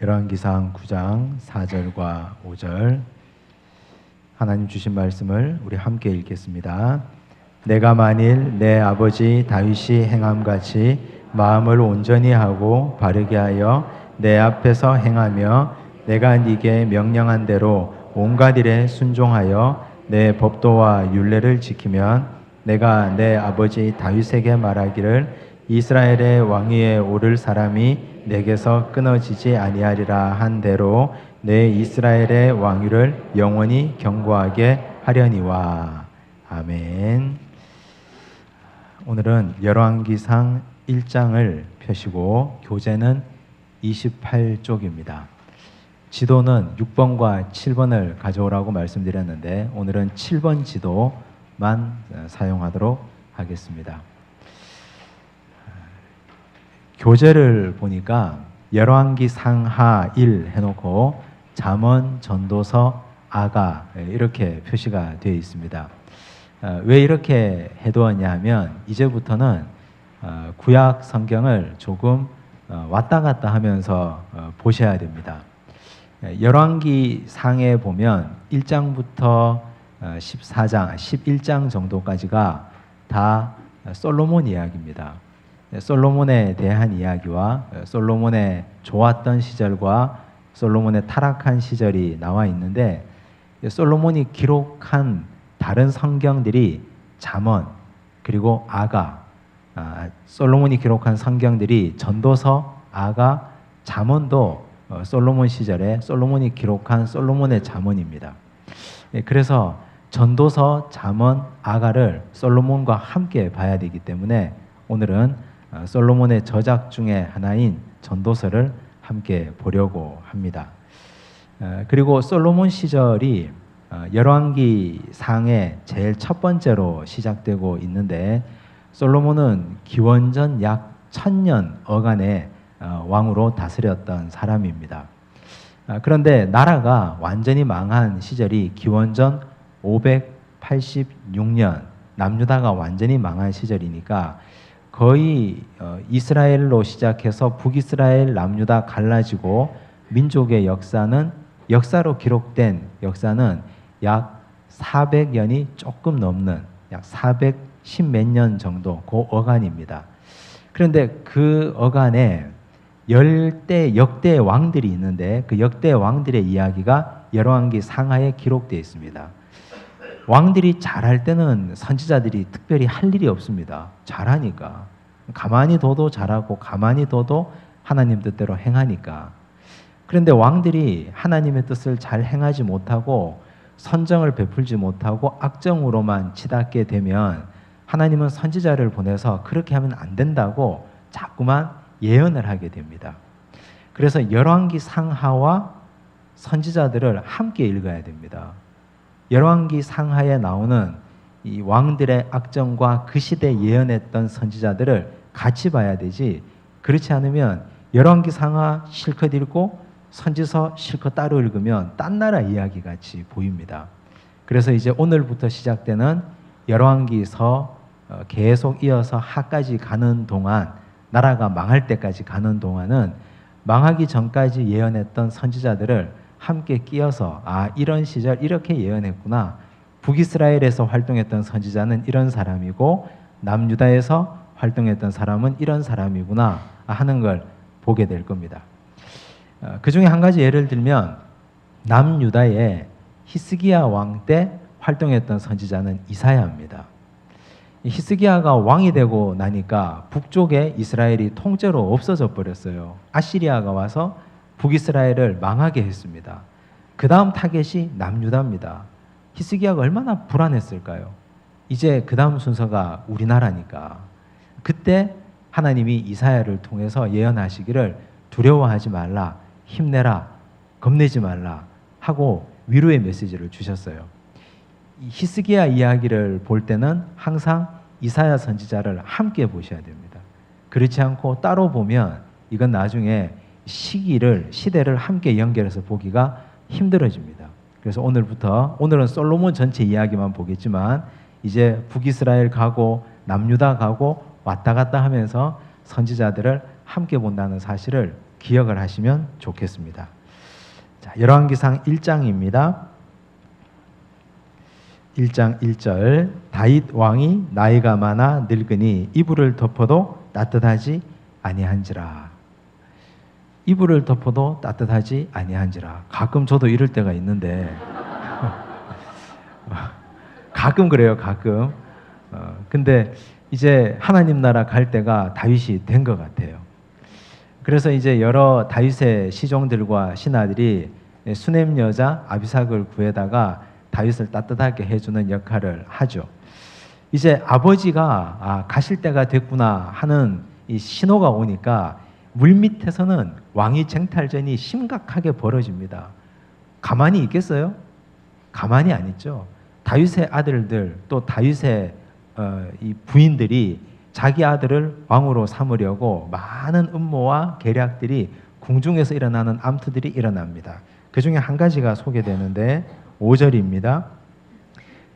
열왕기상 9장 4절과 5절 하나님 주신 말씀을 우리 함께 읽겠습니다. 내가 만일 내 아버지 다윗이 행함같이 마음을 온전히 하고 바르게 하여 내 앞에서 행하며 내가 네게 명령한 대로 온갖 일에 순종하여 내 법도와 율례를 지키면 내가 내 아버지 다윗에게 말하기를 이스라엘의 왕위에 오를 사람이 내게서 끊어지지 아니하리라 한 대로 내 이스라엘의 왕위를 영원히 경고하게 하려니와. 아멘. 오늘은 열왕기상 1장을 펴시고 교재는 28쪽입니다. 지도는 6번과 7번을 가져오라고 말씀드렸는데 오늘은 7번 지도만 사용하도록 하겠습니다. 교재를 보니까 열왕기 상하 1 해놓고 잠언 전도서 아가 이렇게 표시가 되어 있습니다. 왜 이렇게 해두었냐 하면 이제부터는 구약 성경을 조금 왔다 갔다 하면서 보셔야 됩니다. 열왕기 상에 보면 1장부터 14장, 11장 정도까지가 다 솔로몬 이야기입니다. 솔로몬에 대한 이야기와 솔로몬의 좋았던 시절과 솔로몬의 타락한 시절이 나와 있는데 솔로몬이 기록한 다른 성경들이 잠언 그리고 아가, 솔로몬이 기록한 성경들이 전도서, 아가, 잠언도 솔로몬 시절에 솔로몬이 기록한 솔로몬의 잠언입니다. 그래서 전도서, 잠언, 아가를 솔로몬과 함께 봐야 되기 때문에 오늘은 솔로몬의 저작 중에 하나인 전도서를 함께 보려고 합니다. 그리고 솔로몬 시절이 열왕기 상의 제일 첫 번째로 시작되고 있는데 솔로몬은 기원전 약 1000년 어간의 왕으로 다스렸던 사람입니다. 그런데 나라가 완전히 망한 시절이 기원전 586년 남유다가 완전히 망한 시절이니까 거의 이스라엘로 시작해서 북이스라엘, 남유다 갈라지고 민족의 역사로 기록된 역사는 약 400년이 조금 넘는 약 410 몇 년 정도 그 어간입니다. 그런데 그 어간에 역대 왕들이 있는데 그 역대 왕들의 이야기가 열왕기 상하에 기록되어 있습니다. 왕들이 잘할 때는 선지자들이 특별히 할 일이 없습니다. 잘하니까. 가만히 둬도 잘하고 가만히 둬도 하나님 뜻대로 행하니까. 그런데 왕들이 하나님의 뜻을 잘 행하지 못하고 선정을 베풀지 못하고 악정으로만 치닫게 되면 하나님은 선지자를 보내서 그렇게 하면 안 된다고 자꾸만 예언을 하게 됩니다. 그래서 열왕기 상하와 선지자들을 함께 읽어야 됩니다. 열왕기 상하에 나오는 이 왕들의 악정과 그 시대에 예언했던 선지자들을 같이 봐야 되지 그렇지 않으면 열왕기 상하 실컷 읽고 선지서 실컷 따로 읽으면 딴 나라 이야기 같이 보입니다. 그래서 이제 오늘부터 시작되는 열왕기서 계속 이어서 하까지 가는 동안 나라가 망할 때까지 가는 동안은 망하기 전까지 예언했던 선지자들을 함께 끼어서 이런 시절 이렇게 예언했구나. 북이스라엘에서 활동했던 선지자는 이런 사람이고 남유다에서 활동했던 사람은 이런 사람이구나 하는 걸 보게 될 겁니다. 그 중에 한 가지 예를 들면 남유다의 히스기야 왕 때 활동했던 선지자는 이사야입니다. 히스기야가 왕이 되고 나니까 북쪽에 이스라엘이 통째로 없어져 버렸어요. 아시리아가 와서 북이스라엘을 망하게 했습니다. 그 다음 타겟이 남유다입니다. 히스기야가 얼마나 불안했을까요? 이제 그 다음 순서가 우리나라니까. 그때 하나님이 이사야를 통해서 예언하시기를 두려워하지 말라, 힘내라, 겁내지 말라 하고 위로의 메시지를 주셨어요. 히스기야 이야기를 볼 때는 항상 이사야 선지자를 함께 보셔야 됩니다. 그렇지 않고 따로 보면 이건 나중에 시대를 함께 연결해서 보기가 힘들어집니다. 그래서 오늘은 솔로몬 전체 이야기만 보겠지만 이제 북이스라엘 가고 남유다 가고 왔다 갔다 하면서 선지자들을 함께 본다는 사실을 기억을 하시면 좋겠습니다. 자, 열왕기상 1장입니다. 1장 1절 다윗 왕이 나이가 많아 늙으니 이불을 덮어도 따뜻하지 아니한지라. 이불을 덮어도 따뜻하지 아니한지라. 가끔 저도 이럴 때가 있는데 가끔 그래요. 가끔. 근데 이제 하나님 나라 갈 때가 다윗이 된 것 같아요. 그래서 이제 여러 다윗의 시종들과 신하들이 수넴 여자 아비삭을 구해다가 다윗을 따뜻하게 해주는 역할을 하죠. 이제 아버지가 가실 때가 됐구나 하는 이 신호가 오니까 물밑에서는 왕위 쟁탈전이 심각하게 벌어집니다. 가만히 있겠어요? 가만히 안 있죠. 다윗의 아들들 또 다윗의 이 부인들이 자기 아들을 왕으로 삼으려고 많은 음모와 계략들이 궁중에서 일어나는 암투들이 일어납니다. 그 중에 한 가지가 소개되는데 5절입니다.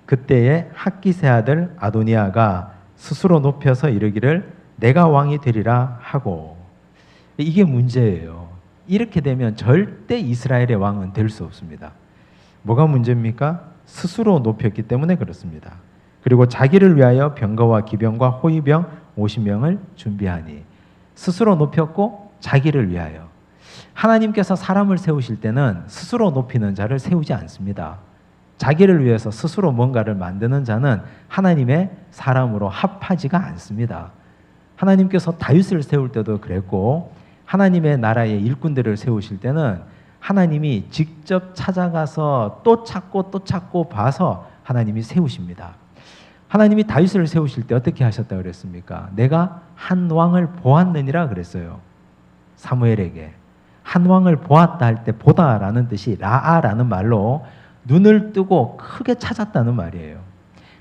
그때에 학기세 아들 아도니아가 스스로 높여서 이르기를 내가 왕이 되리라 하고. 이게 문제예요. 이렇게 되면 절대 이스라엘의 왕은 될 수 없습니다. 뭐가 문제입니까? 스스로 높였기 때문에 그렇습니다. 그리고 자기를 위하여 병거와 기병과 호위병 50명을 준비하니. 스스로 높였고 자기를 위하여. 하나님께서 사람을 세우실 때는 스스로 높이는 자를 세우지 않습니다. 자기를 위해서 스스로 뭔가를 만드는 자는 하나님의 사람으로 합하지가 않습니다. 하나님께서 다윗을 세울 때도 그랬고 하나님의 나라의 일꾼들을 세우실 때는 하나님이 직접 찾아가서 또 찾고 봐서 하나님이 세우십니다. 하나님이 다윗을 세우실 때 어떻게 하셨다고 그랬습니까? 내가 한 왕을 보았느니라 그랬어요. 사무엘에게. 한 왕을 보았다 할 때 보다라는 뜻이 라아라는 말로 눈을 뜨고 크게 찾았다는 말이에요.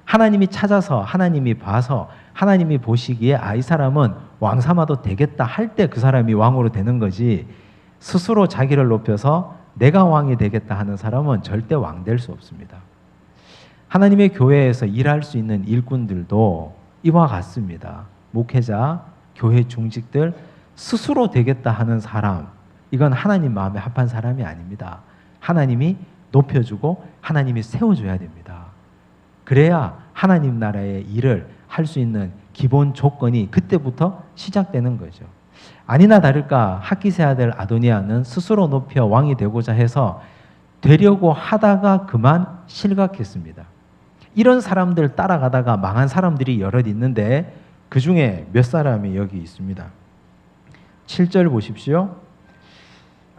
하나님이 찾아서 하나님이 봐서 하나님이 보시기에 이 사람은 왕 삼아도 되겠다 할 때 그 사람이 왕으로 되는 거지, 스스로 자기를 높여서 내가 왕이 되겠다 하는 사람은 절대 왕 될 수 없습니다. 하나님의 교회에서 일할 수 있는 일꾼들도 이와 같습니다. 목회자, 교회 중직들, 스스로 되겠다 하는 사람, 이건 하나님 마음에 합한 사람이 아닙니다. 하나님이 높여주고 하나님이 세워줘야 됩니다. 그래야 하나님 나라의 일을 할 수 있는 기본 조건이 그때부터 시작되는 거죠. 아니나 다를까 학기세 아들 아도니아는 스스로 높여 왕이 되고자 해서 되려고 하다가 그만 실각했습니다. 이런 사람들 따라가다가 망한 사람들이 여럿 있는데 그 중에 몇 사람이 여기 있습니다. 7절 보십시오.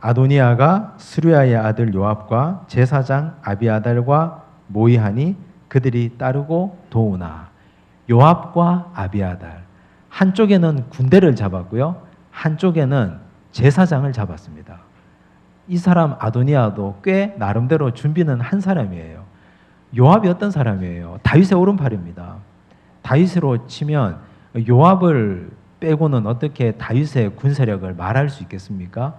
아도니아가 스루야의 아들 요압과 제사장 아비아달과 모이하니 그들이 따르고 도우나. 요압과 아비아달, 한쪽에는 군대를 잡았고요, 한쪽에는 제사장을 잡았습니다. 이 사람 아도니아도 꽤 나름대로 준비는 한 사람이에요. 요압이 어떤 사람이에요? 다윗의 오른팔입니다. 다윗으로 치면 요압을 빼고는 어떻게 다윗의 군사력을 말할 수 있겠습니까?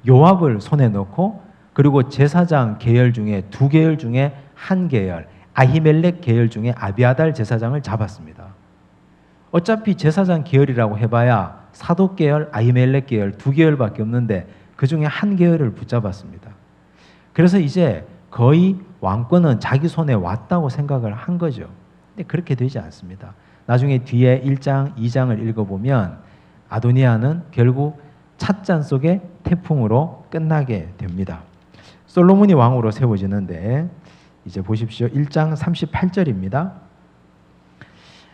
요압을 손에 넣고 그리고 제사장 계열 중에 두 계열 중에 한 계열, 아히멜렉 계열 중에 아비아달 제사장을 잡았습니다. 어차피 제사장 계열이라고 해봐야 사독 계열, 아히멜렉 계열 두 계열밖에 없는데 그 중에 한 계열을 붙잡았습니다. 그래서 이제 거의 왕권은 자기 손에 왔다고 생각을 한 거죠. 근데 그렇게 되지 않습니다. 나중에 뒤에 1장, 2장을 읽어보면 아도니아는 결국 찻잔 속의 태풍으로 끝나게 됩니다. 솔로몬이 왕으로 세워지는데 이제 보십시오. 1장 38절입니다.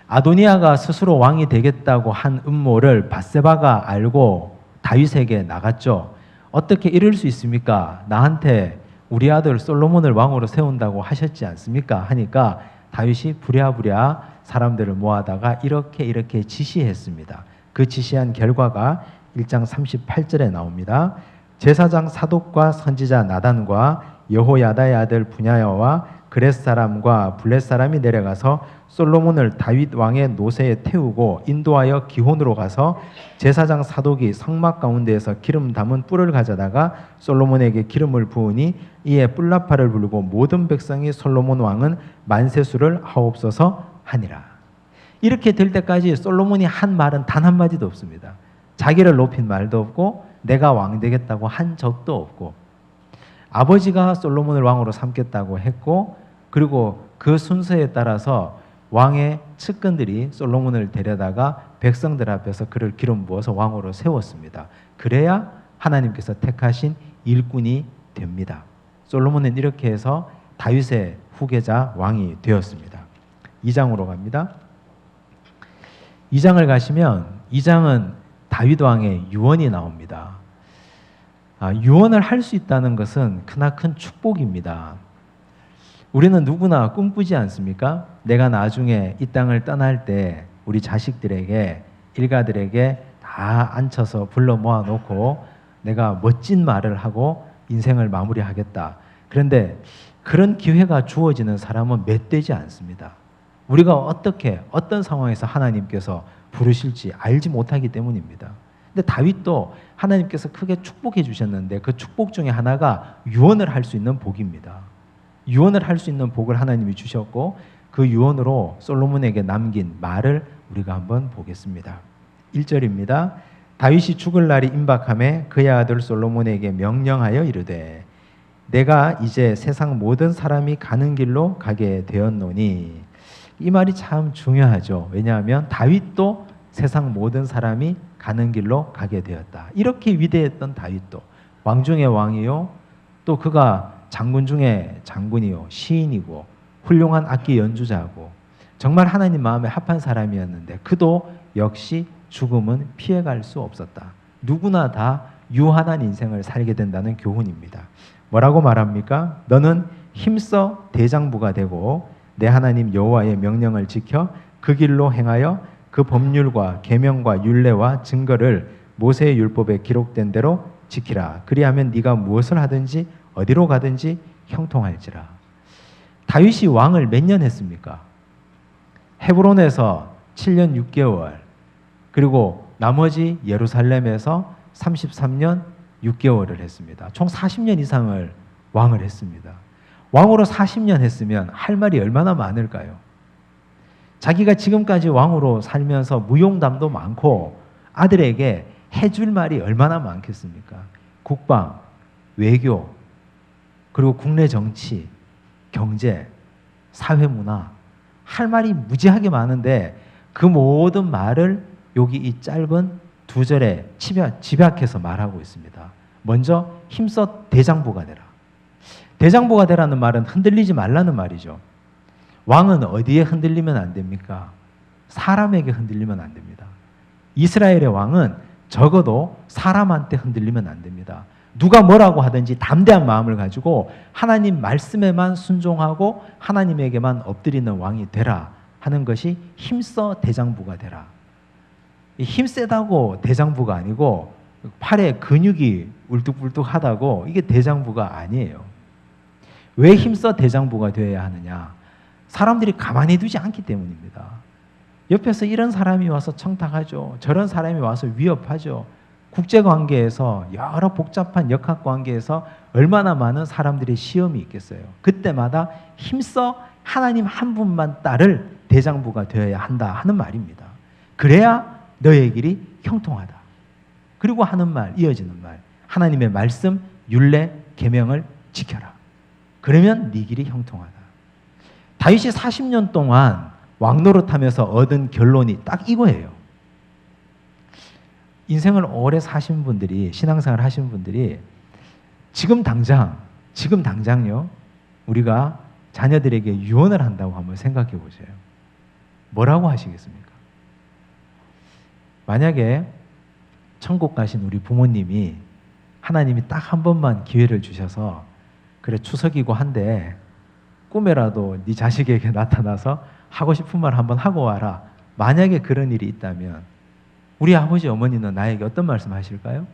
아도니아가 스스로 왕이 되겠다고 한 음모를 밧세바가 알고 다윗에게 나갔죠. 어떻게 이럴 수 있습니까? 나한테 우리 아들 솔로몬을 왕으로 세운다고 하셨지 않습니까? 하니까 다윗이 부랴부랴 사람들을 모아다가 이렇게 지시했습니다. 그 지시한 결과가 1장 38절에 나옵니다. 제사장 사독과 선지자 나단과 여호야다의 아들 분야야와 그렛 사람과 블렛 사람이 내려가서 솔로몬을 다윗 왕의 노새에 태우고 인도하여 기혼으로 가서 제사장 사독이 성막 가운데에서 기름 담은 뿔을 가져다가 솔로몬에게 기름을 부으니 이에 뿔나팔을 불고 모든 백성이 솔로몬 왕은 만세수를 하옵소서 하니라. 이렇게 될 때까지 솔로몬이 한 말은 단 한마디도 없습니다. 자기를 높인 말도 없고 내가 왕 되겠다고 한 적도 없고, 아버지가 솔로몬을 왕으로 삼겠다고 했고, 그리고 그 순서에 따라서 왕의 측근들이 솔로몬을 데려다가 백성들 앞에서 그를 기름 부어서 왕으로 세웠습니다. 그래야 하나님께서 택하신 일꾼이 됩니다. 솔로몬은 이렇게 해서 다윗의 후계자 왕이 되었습니다. 2장으로 갑니다. 2장을 가시면 2장은 다윗 왕의 유언이 나옵니다. 유언을 할 수 있다는 것은 크나큰 축복입니다. 우리는 누구나 꿈꾸지 않습니까? 내가 나중에 이 땅을 떠날 때 우리 자식들에게, 일가들에게 다 앉혀서 불러 모아놓고 내가 멋진 말을 하고 인생을 마무리하겠다. 그런데 그런 기회가 주어지는 사람은 몇 되지 않습니다. 우리가 어떤 상황에서 하나님께서 부르실지 알지 못하기 때문입니다. 근데 다윗도 하나님께서 크게 축복해 주셨는데 그 축복 중에 하나가 유언을 할 수 있는 복입니다. 유언을 할 수 있는 복을 하나님이 주셨고, 그 유언으로 솔로몬에게 남긴 말을 우리가 한번 보겠습니다. 1절입니다. 다윗이 죽을 날이 임박함에 그의 아들 솔로몬에게 명령하여 이르되 내가 이제 세상 모든 사람이 가는 길로 가게 되었노니. 이 말이 참 중요하죠. 왜냐하면 다윗도 세상 모든 사람이 가는 길로 가게 되었다. 이렇게 위대했던 다윗도 왕 중의 왕이요, 또 그가 장군 중에 장군이요, 시인이고 훌륭한 악기 연주자고 정말 하나님 마음에 합한 사람이었는데 그도 역시 죽음은 피해갈 수 없었다. 누구나 다 유한한 인생을 살게 된다는 교훈입니다. 뭐라고 말합니까? 너는 힘써 대장부가 되고 내 하나님 여호와의 명령을 지켜 그 길로 행하여 그 법률과 계명과 율례와 증거를 모세의 율법에 기록된 대로 지키라. 그리하면 네가 무엇을 하든지 어디로 가든지 형통할지라. 다윗이 왕을 몇 년 했습니까? 헤브론에서 7년 6개월, 그리고 나머지 예루살렘에서 33년 6개월을 했습니다. 총 40년 이상을 왕을 했습니다. 왕으로 40년 했으면 할 말이 얼마나 많을까요? 자기가 지금까지 왕으로 살면서 무용담도 많고 아들에게 해줄 말이 얼마나 많겠습니까? 국방, 외교, 그리고 국내 정치, 경제, 사회문화, 할 말이 무지하게 많은데 그 모든 말을 여기 이 짧은 2절에 집약해서 말하고 있습니다. 먼저 힘써 대장부가 되라. 대장부가 되라는 말은 흔들리지 말라는 말이죠. 왕은 어디에 흔들리면 안 됩니까? 사람에게 흔들리면 안 됩니다. 이스라엘의 왕은 적어도 사람한테 흔들리면 안 됩니다. 누가 뭐라고 하든지 담대한 마음을 가지고 하나님 말씀에만 순종하고 하나님에게만 엎드리는 왕이 되라 하는 것이 힘써 대장부가 되라. 힘세다고 대장부가 아니고 팔에 근육이 울뚝불뚝하다고 이게 대장부가 아니에요. 왜 힘써 대장부가 되어야 하느냐? 사람들이 가만히 두지 않기 때문입니다. 옆에서 이런 사람이 와서 청탁하죠. 저런 사람이 와서 위협하죠. 국제관계에서 여러 복잡한 역학관계에서 얼마나 많은 사람들의 시험이 있겠어요. 그때마다 힘써 하나님 한 분만 따를 대장부가 되어야 한다 하는 말입니다. 그래야 너의 길이 형통하다. 그리고 하는 말, 이어지는 말, 하나님의 말씀, 율례, 계명을 지켜라. 그러면 네 길이 형통하다. 다윗이 40년 동안 왕노릇하면서 얻은 결론이 딱 이거예요. 인생을 오래 사신 분들이, 신앙생활 하신 분들이 지금 당장요, 우리가 자녀들에게 유언을 한다고 한번 생각해 보세요. 뭐라고 하시겠습니까? 만약에 천국 가신 우리 부모님이 하나님이 딱 한 번만 기회를 주셔서 그래 추석이고 한데 꿈에라도 네 자식에게 나타나서 하고 싶은 말 한번 하고 와라. 만약에 그런 일이 있다면 우리 아버지 어머니는 나에게 어떤 말씀 하실까요?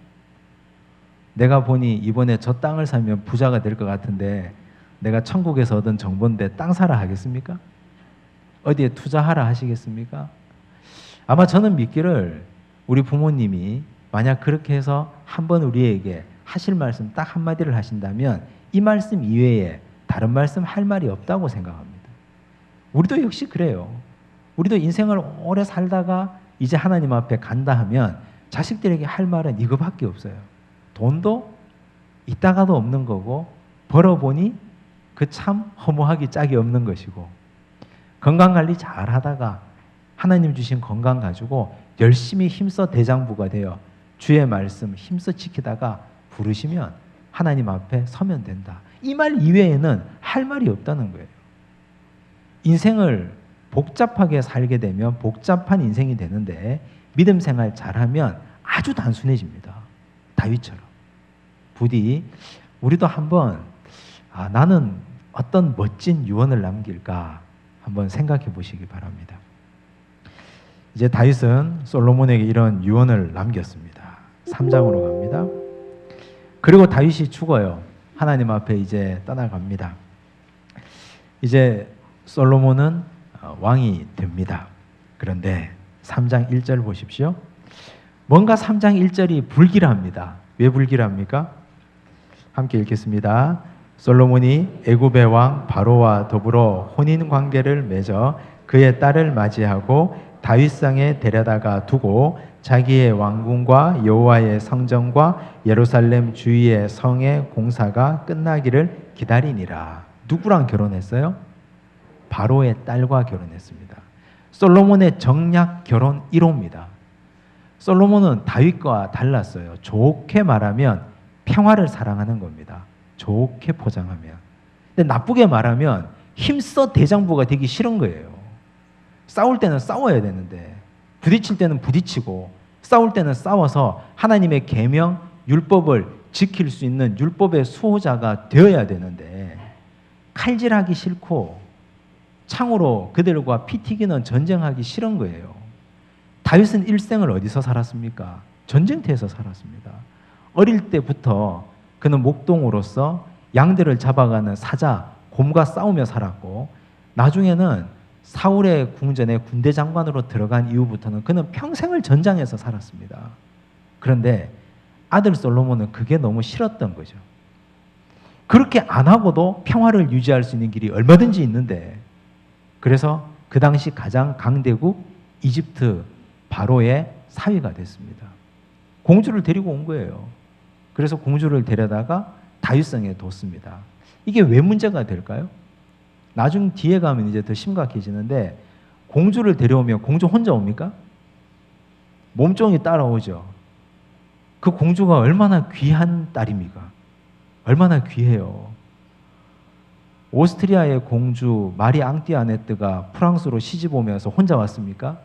내가 보니 이번에 저 땅을 사면 부자가 될 것 같은데 내가 천국에서 얻은 정보인데 땅 사라 하겠습니까? 어디에 투자하라 하시겠습니까? 아마 저는 믿기를 우리 부모님이 만약 그렇게 해서 한번 우리에게 하실 말씀 딱 한마디를 하신다면 이 말씀 이외에 다른 말씀 할 말이 없다고 생각합니다. 우리도 역시 그래요. 우리도 인생을 오래 살다가 이제 하나님 앞에 간다 하면 자식들에게 할 말은 이거밖에 없어요. 돈도 있다가도 없는 거고 벌어보니 그 참 허무하기 짝이 없는 것이고 건강관리 잘 하다가 하나님 주신 건강 가지고 열심히 힘써 대장부가 되어 주의 말씀 힘써 지키다가 부르시면 하나님 앞에 서면 된다. 이 말 이외에는 할 말이 없다는 거예요. 인생을 복잡하게 살게 되면 복잡한 인생이 되는데 믿음 생활 잘하면 아주 단순해집니다. 다윗처럼. 부디 우리도 한번 나는 어떤 멋진 유언을 남길까 한번 생각해 보시기 바랍니다. 이제 다윗은 솔로몬에게 이런 유언을 남겼습니다. 3장으로 갑니다. 그리고 다윗이 죽어요. 하나님 앞에 이제 떠나갑니다. 이제 솔로몬은 왕이 됩니다. 그런데 3장 1절 보십시오. 뭔가 3장 1절이 불길합니다. 왜 불길합니까? 함께 읽겠습니다. 솔로몬이 애굽의 왕 바로와 더불어 혼인 관계를 맺어 그의 딸을 맞이하고 다윗상에 데려다가 두고 자기의 왕궁과 여호와의 성전과 예루살렘 주위의 성의 공사가 끝나기를 기다리니라. 누구랑 결혼했어요? 바로의 딸과 결혼했습니다. 솔로몬의 정략 결혼 1호입니다. 솔로몬은 다윗과 달랐어요. 좋게 말하면 평화를 사랑하는 겁니다. 좋게 포장하면. 근데 나쁘게 말하면 힘써 대장부가 되기 싫은 거예요. 싸울 때는 싸워야 되는데 부딪힐 때는 부딪히고 싸울 때는 싸워서 하나님의 계명, 율법을 지킬 수 있는 율법의 수호자가 되어야 되는데 칼질하기 싫고 창으로 그들과 피 튀기는 전쟁하기 싫은 거예요. 다윗은 일생을 어디서 살았습니까? 전쟁터에서 살았습니다. 어릴 때부터 그는 목동으로서 양들을 잡아가는 사자, 곰과 싸우며 살았고 나중에는 사울의 궁전에 군대 장관으로 들어간 이후부터는 그는 평생을 전장에서 살았습니다. 그런데 아들 솔로몬은 그게 너무 싫었던 거죠. 그렇게 안 하고도 평화를 유지할 수 있는 길이 얼마든지 있는데 그래서 그 당시 가장 강대국 이집트 바로의 사위가 됐습니다. 공주를 데리고 온 거예요. 그래서 공주를 데려다가 다윗성에 뒀습니다. 이게 왜 문제가 될까요? 나중 뒤에 가면 이제 더 심각해지는데 공주를 데려오면 공주 혼자 옵니까? 몸종이 따라오죠. 그 공주가 얼마나 귀한 딸입니까? 얼마나 귀해요. 오스트리아의 공주 마리 앙띠아네트가 프랑스로 시집 오면서 혼자 왔습니까?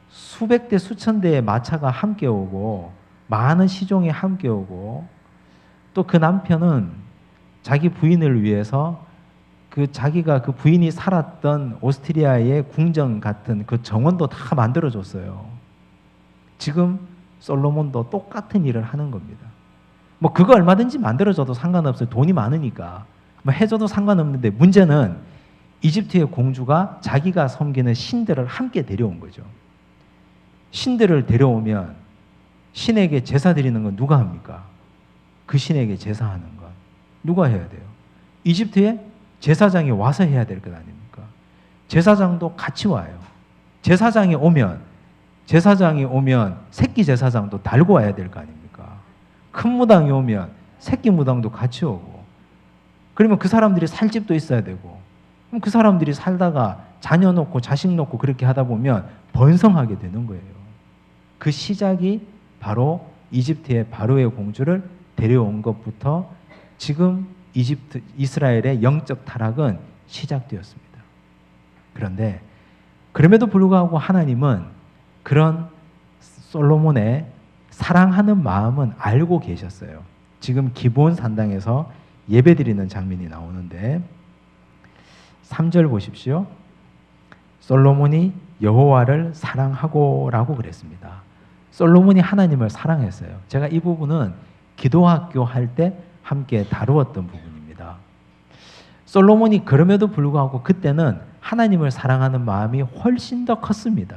수백 대 수천 대의 마차가 함께 오고 많은 시종이 함께 오고 또 그 남편은 자기 부인을 위해서 자기가 그 부인이 살았던 오스트리아의 궁전 같은 그 정원도 다 만들어줬어요. 지금 솔로몬도 똑같은 일을 하는 겁니다. 뭐 그거 얼마든지 만들어줘도 상관없어요. 돈이 많으니까. 뭐 해줘도 상관없는데 문제는 이집트의 공주가 자기가 섬기는 신들을 함께 데려온 거죠. 신들을 데려오면 신에게 제사 드리는 건 누가 합니까? 그 신에게 제사하는 건 누가 해야 돼요? 이집트에 제사장이 와서 해야 될 것 아닙니까? 제사장도 같이 와요. 제사장이 오면 새끼 제사장도 달고 와야 될 거 아닙니까? 큰 무당이 오면 새끼 무당도 같이 오고 그러면 그 사람들이 살 집도 있어야 되고 그럼 그 사람들이 살다가 자녀 놓고 자식 놓고 그렇게 하다 보면 번성하게 되는 거예요. 그 시작이 바로 이집트의 바로의 공주를 데려온 것부터 지금 이스라엘의 영적 타락은 시작되었습니다. 그런데 그럼에도 불구하고 하나님은 그런 솔로몬의 사랑하는 마음은 알고 계셨어요. 지금 기브온 산당에서 예배드리는 장면이 나오는데 3절 보십시오. 솔로몬이 여호와를 사랑하고라고 그랬습니다. 솔로몬이 하나님을 사랑했어요. 제가 이 부분은 기도학교 할 때 함께 다루었던 부분입니다. 솔로몬이 그럼에도 불구하고 그때는 하나님을 사랑하는 마음이 훨씬 더 컸습니다.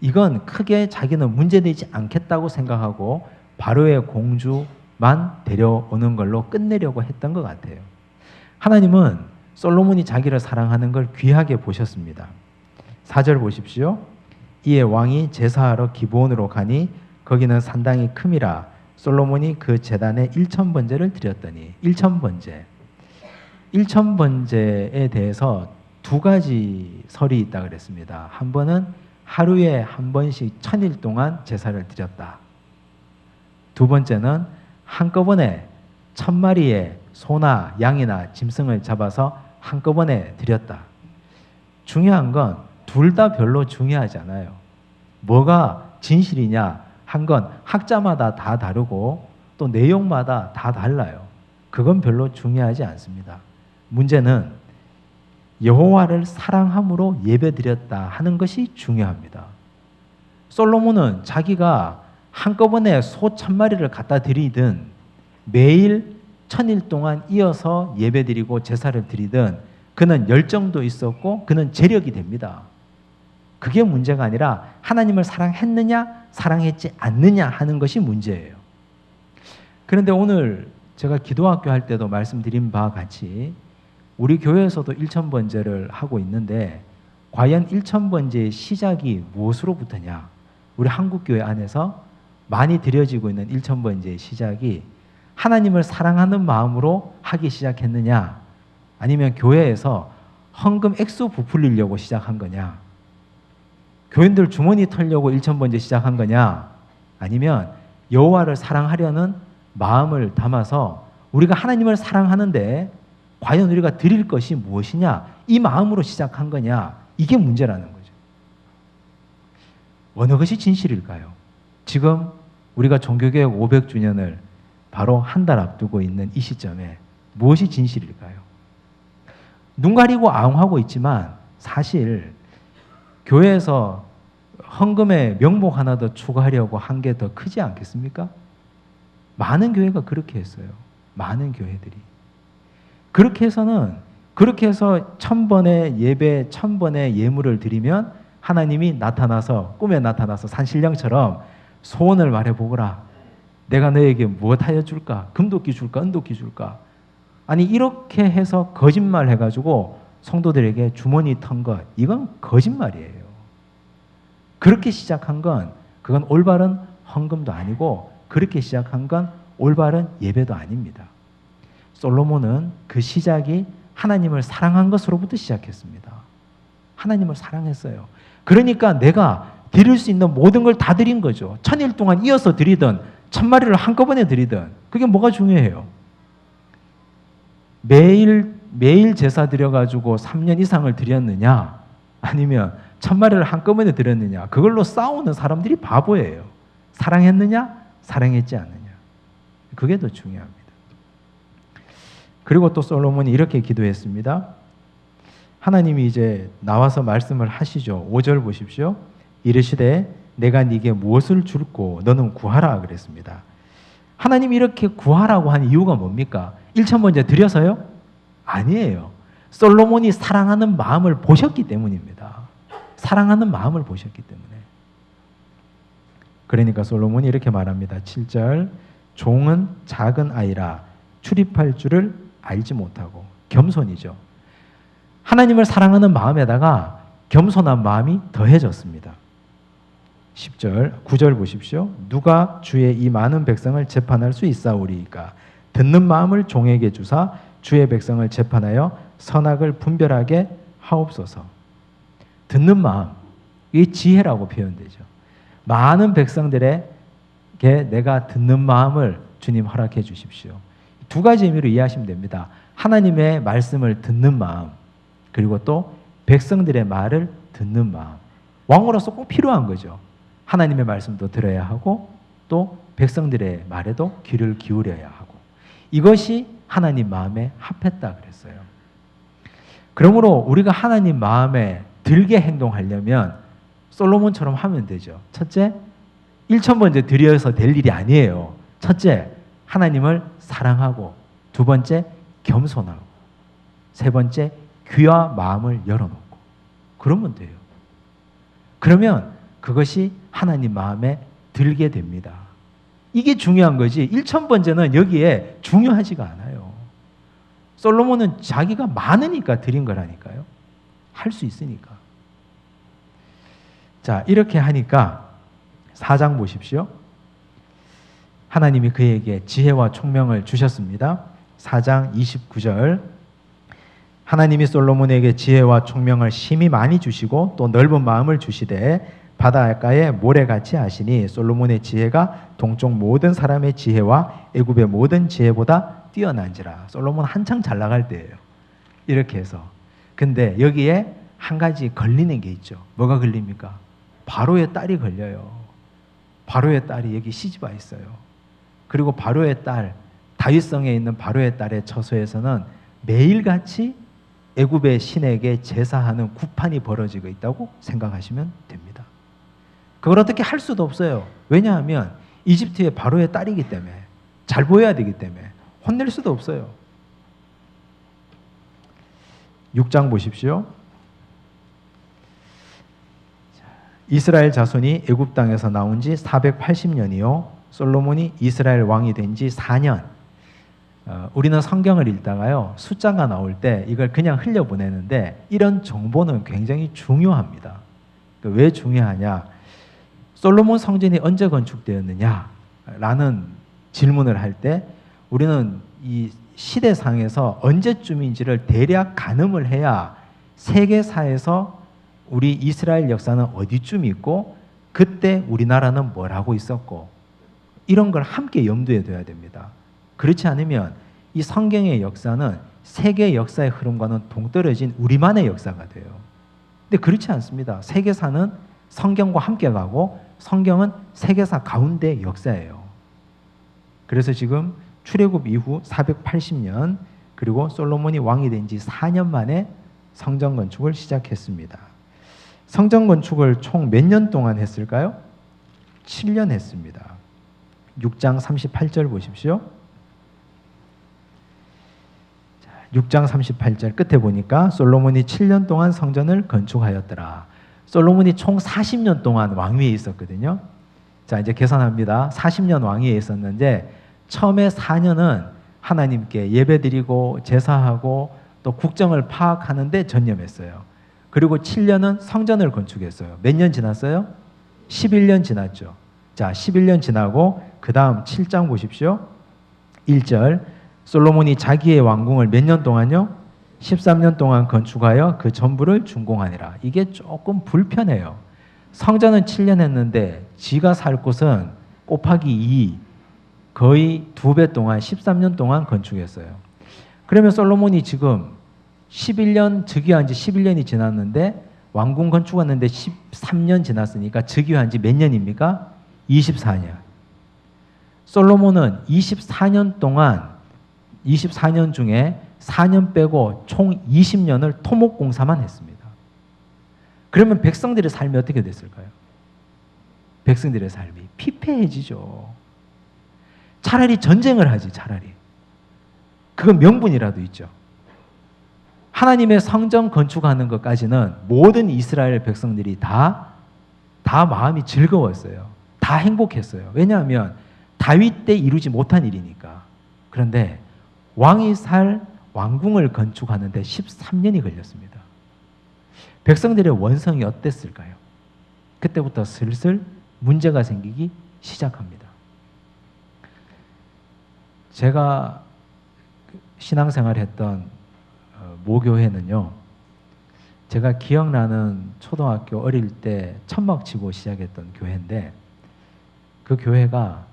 이건 크게 자기는 문제되지 않겠다고 생각하고 바로의 공주만 데려오는 걸로 끝내려고 했던 것 같아요. 하나님은 솔로몬이 자기를 사랑하는 걸 귀하게 보셨습니다. 4절 보십시오. 이에 왕이 제사하러 기브온으로 가니 거기는 산당이 큼이라 솔로몬이 그 제단에 1,000번제를 드렸더니 1,000번제. 1,000번제에 대해서 두 가지 설이 있다 그랬습니다. 한 번은 하루에 한 번씩 1,000일 동안 제사를 드렸다. 두 번째는 한꺼번에 1,000마리의 소나 양이나 짐승을 잡아서 한꺼번에 드렸다. 중요한 건 둘 다 별로 중요하지 않아요. 뭐가 진실이냐 한 건 학자마다 다 다르고 또 내용마다 다 달라요. 그건 별로 중요하지 않습니다. 문제는 여호와를 사랑함으로 예배드렸다 하는 것이 중요합니다. 솔로몬은 자기가 한꺼번에 소 1,000마리를 갖다 드리든 매일 1,000일 동안 이어서 예배드리고 제사를 드리든 그는 열정도 있었고 그는 재력이 됩니다. 그게 문제가 아니라 하나님을 사랑했느냐 사랑했지 않느냐 하는 것이 문제예요. 그런데 오늘 제가 기도학교 할 때도 말씀드린 바와 같이 우리 교회에서도 1,000번제를 하고 있는데 과연 1,000번제의 시작이 무엇으로부터냐? 우리 한국교회 안에서 많이 드려지고 있는 1,000번제의 시작이 하나님을 사랑하는 마음으로 하기 시작했느냐? 아니면 교회에서 헌금 액수 부풀리려고 시작한 거냐? 교인들 주머니 털려고 1,000번제 시작한 거냐? 아니면 여호와를 사랑하려는 마음을 담아서 우리가 하나님을 사랑하는데 과연 우리가 드릴 것이 무엇이냐? 이 마음으로 시작한 거냐? 이게 문제라는 거죠. 어느 것이 진실일까요? 지금 우리가 종교개혁 500주년을 바로 한 달 앞두고 있는 이 시점에 무엇이 진실일까요? 눈 가리고 아웅하고 있지만 사실 교회에서 헌금의 명목 하나 더 추가하려고 한 게 더 크지 않겠습니까? 많은 교회가 그렇게 했어요. 많은 교회들이. 그렇게 해서 1,000번의 예배, 1,000번의 예물을 드리면 하나님이 나타나서 꿈에 나타나서 산신령처럼 소원을 말해보거라. 내가 너에게 무엇하여 줄까? 금도끼 줄까? 은도끼 줄까? 아니 이렇게 해서 거짓말 해가지고 성도들에게 주머니 턴 것, 이건 거짓말이에요. 그렇게 시작한 건 그건 올바른 헌금도 아니고 그렇게 시작한 건 올바른 예배도 아닙니다. 솔로몬은 그 시작이 하나님을 사랑한 것으로부터 시작했습니다. 하나님을 사랑했어요. 그러니까 내가 드릴 수 있는 모든 걸 다 드린 거죠. 1,000일 동안 이어서 드리든 1,000마리를 한꺼번에 드리든 그게 뭐가 중요해요? 매일 제사 드려가지고 3년 이상을 드렸느냐 아니면 1,000마리를 한꺼번에 드렸느냐 그걸로 싸우는 사람들이 바보예요. 사랑했느냐 사랑했지 않느냐 그게 더 중요합니다. 그리고 또 솔로몬이 이렇게 기도했습니다. 하나님이 이제 나와서 말씀을 하시죠. 5절 보십시오. 이르시되 내가 네게 무엇을 줄고 너는 구하라 그랬습니다. 하나님이 이렇게 구하라고 한 이유가 뭡니까? 1,000번째 드려서요? 아니에요. 솔로몬이 사랑하는 마음을 보셨기 때문입니다. 사랑하는 마음을 보셨기 때문에. 그러니까 솔로몬이 이렇게 말합니다. 7절 종은 작은 아이라 출입할 줄을 알지 못하고 겸손이죠. 하나님을 사랑하는 마음에다가 겸손한 마음이 더해졌습니다. 10절, 9절 보십시오. 누가 주의 이 많은 백성을 재판할 수 있사오리이까? 듣는 마음을 종에게 주사 주의 백성을 재판하여 선악을 분별하게 하옵소서. 듣는 마음, 이 지혜라고 표현되죠. 많은 백성들에게 내가 듣는 마음을 주님 허락해 주십시오. 두 가지 의미로 이해하시면 됩니다. 하나님의 말씀을 듣는 마음, 그리고 또 백성들의 말을 듣는 마음. 왕으로서 꼭 필요한 거죠. 하나님의 말씀도 들어야 하고 또 백성들의 말에도 귀를 기울여야 하고 이것이 하나님 마음에 합했다 그랬어요. 그러므로 우리가 하나님 마음에 들게 행동하려면 솔로몬처럼 하면 되죠. 첫째, 1,000번째 드려서 될 일이 아니에요. 첫째, 하나님을 사랑하고 두 번째, 겸손하고 세 번째, 귀와 마음을 열어놓고 그러면 돼요. 그러면 그것이 하나님 마음에 들게 됩니다. 이게 중요한 거지 1,000번째는 여기에 중요하지가 않아요. 솔로몬은 자기가 많으니까 드린 거라니까요. 할 수 있으니까. 자, 이렇게 하니까 4장 보십시오. 하나님이 그에게 지혜와 총명을 주셨습니다. 4장 29절 하나님이 솔로몬에게 지혜와 총명을 심히 많이 주시고 또 넓은 마음을 주시되 바닷가에 모래같이 하시니 솔로몬의 지혜가 동쪽 모든 사람의 지혜와 애굽의 모든 지혜보다 뛰어난지라. 솔로몬 한창 잘 나갈 때예요. 이렇게 해서. 근데 여기에 한 가지 걸리는 게 있죠. 뭐가 걸립니까? 바로의 딸이 걸려요. 바로의 딸이 여기 시집와 있어요. 그리고 바로의 딸, 다윗성에 있는 바로의 딸의 처소에서는 매일같이 애굽의 신에게 제사하는 구판이 벌어지고 있다고 생각하시면 됩니다. 그걸 어떻게 할 수도 없어요. 왜냐하면 이집트의 바로의 딸이기 때문에, 잘 보여야 되기 때문에 혼낼 수도 없어요. 6장 보십시오. 이스라엘 자손이 애굽 땅에서 나온 지 480년이요 솔로몬이 이스라엘 왕이 된 지 4년. 우리는 성경을 읽다가요 숫자가 나올 때 이걸 그냥 흘려보내는데 이런 정보는 굉장히 중요합니다. 왜 중요하냐? 솔로몬 성전이 언제 건축되었느냐? 라는 질문을 할 때 우리는 이 시대상에서 언제쯤인지를 대략 가늠을 해야 세계사에서 우리 이스라엘 역사는 어디쯤 있고 그때 우리나라는 뭘 하고 있었고 이런 걸 함께 염두에 둬야 됩니다. 그렇지 않으면 이 성경의 역사는 세계 역사의 흐름과는 동떨어진 우리만의 역사가 돼요. 근데 그렇지 않습니다. 세계사는 성경과 함께 가고 성경은 세계사 가운데 역사예요. 그래서 지금 출애굽 이후 480년 그리고 솔로몬이 왕이 된 지 4년 만에 성전 건축을 시작했습니다. 성전 건축을 총 몇 년 동안 했을까요? 7년 했습니다. 6장 38절 보십시오. 6장 38절 끝에 보니까 솔로몬이 7년 동안 성전을 건축하였더라. 솔로몬이 총 40년 동안 왕위에 있었거든요. 자, 이제 계산합니다. 40년 왕위에 있었는데 처음에 4년은 하나님께 예배드리고 제사하고 또 국정을 파악하는 데 전념했어요. 그리고 7년은 성전을 건축했어요. 몇 년 지났어요? 11년 지났죠. 자, 11년 지나고 그 다음 7장 보십시오. 1절 솔로몬이 자기의 왕궁을 몇 년 동안요? 13년 동안 건축하여 그 전부를 준공하니라. 이게 조금 불편해요. 성전은 7년 했는데 지가 살 곳은 곱하기 2 거의 2배 동안 13년 동안 건축했어요. 그러면 솔로몬이 지금 11년 즉위한 지 11년이 지났는데 왕궁 건축했는데 13년 지났으니까 즉위한 지 몇 년입니까? 24년. 솔로몬은 24년 동안 24년 중에 4년 빼고 총 20년을 토목공사만 했습니다. 그러면 백성들의 삶이 어떻게 됐을까요? 백성들의 삶이 피폐해지죠. 차라리 전쟁을 하지, 차라리. 그건 명분이라도 있죠. 하나님의 성전 건축하는 것까지는 모든 이스라엘 백성들이 다 마음이 즐거웠어요. 다 행복했어요. 왜냐하면 다윗 때 이루지 못한 일이니까. 그런데 왕이 살 왕궁을 건축하는데 13년이 걸렸습니다. 백성들의 원성이 어땠을까요? 그때부터 슬슬 문제가 생기기 시작합니다. 제가 신앙생활했던 모교회는요, 제가 기억나는 초등학교 어릴 때 천막 치고 시작했던 교회인데 그 교회가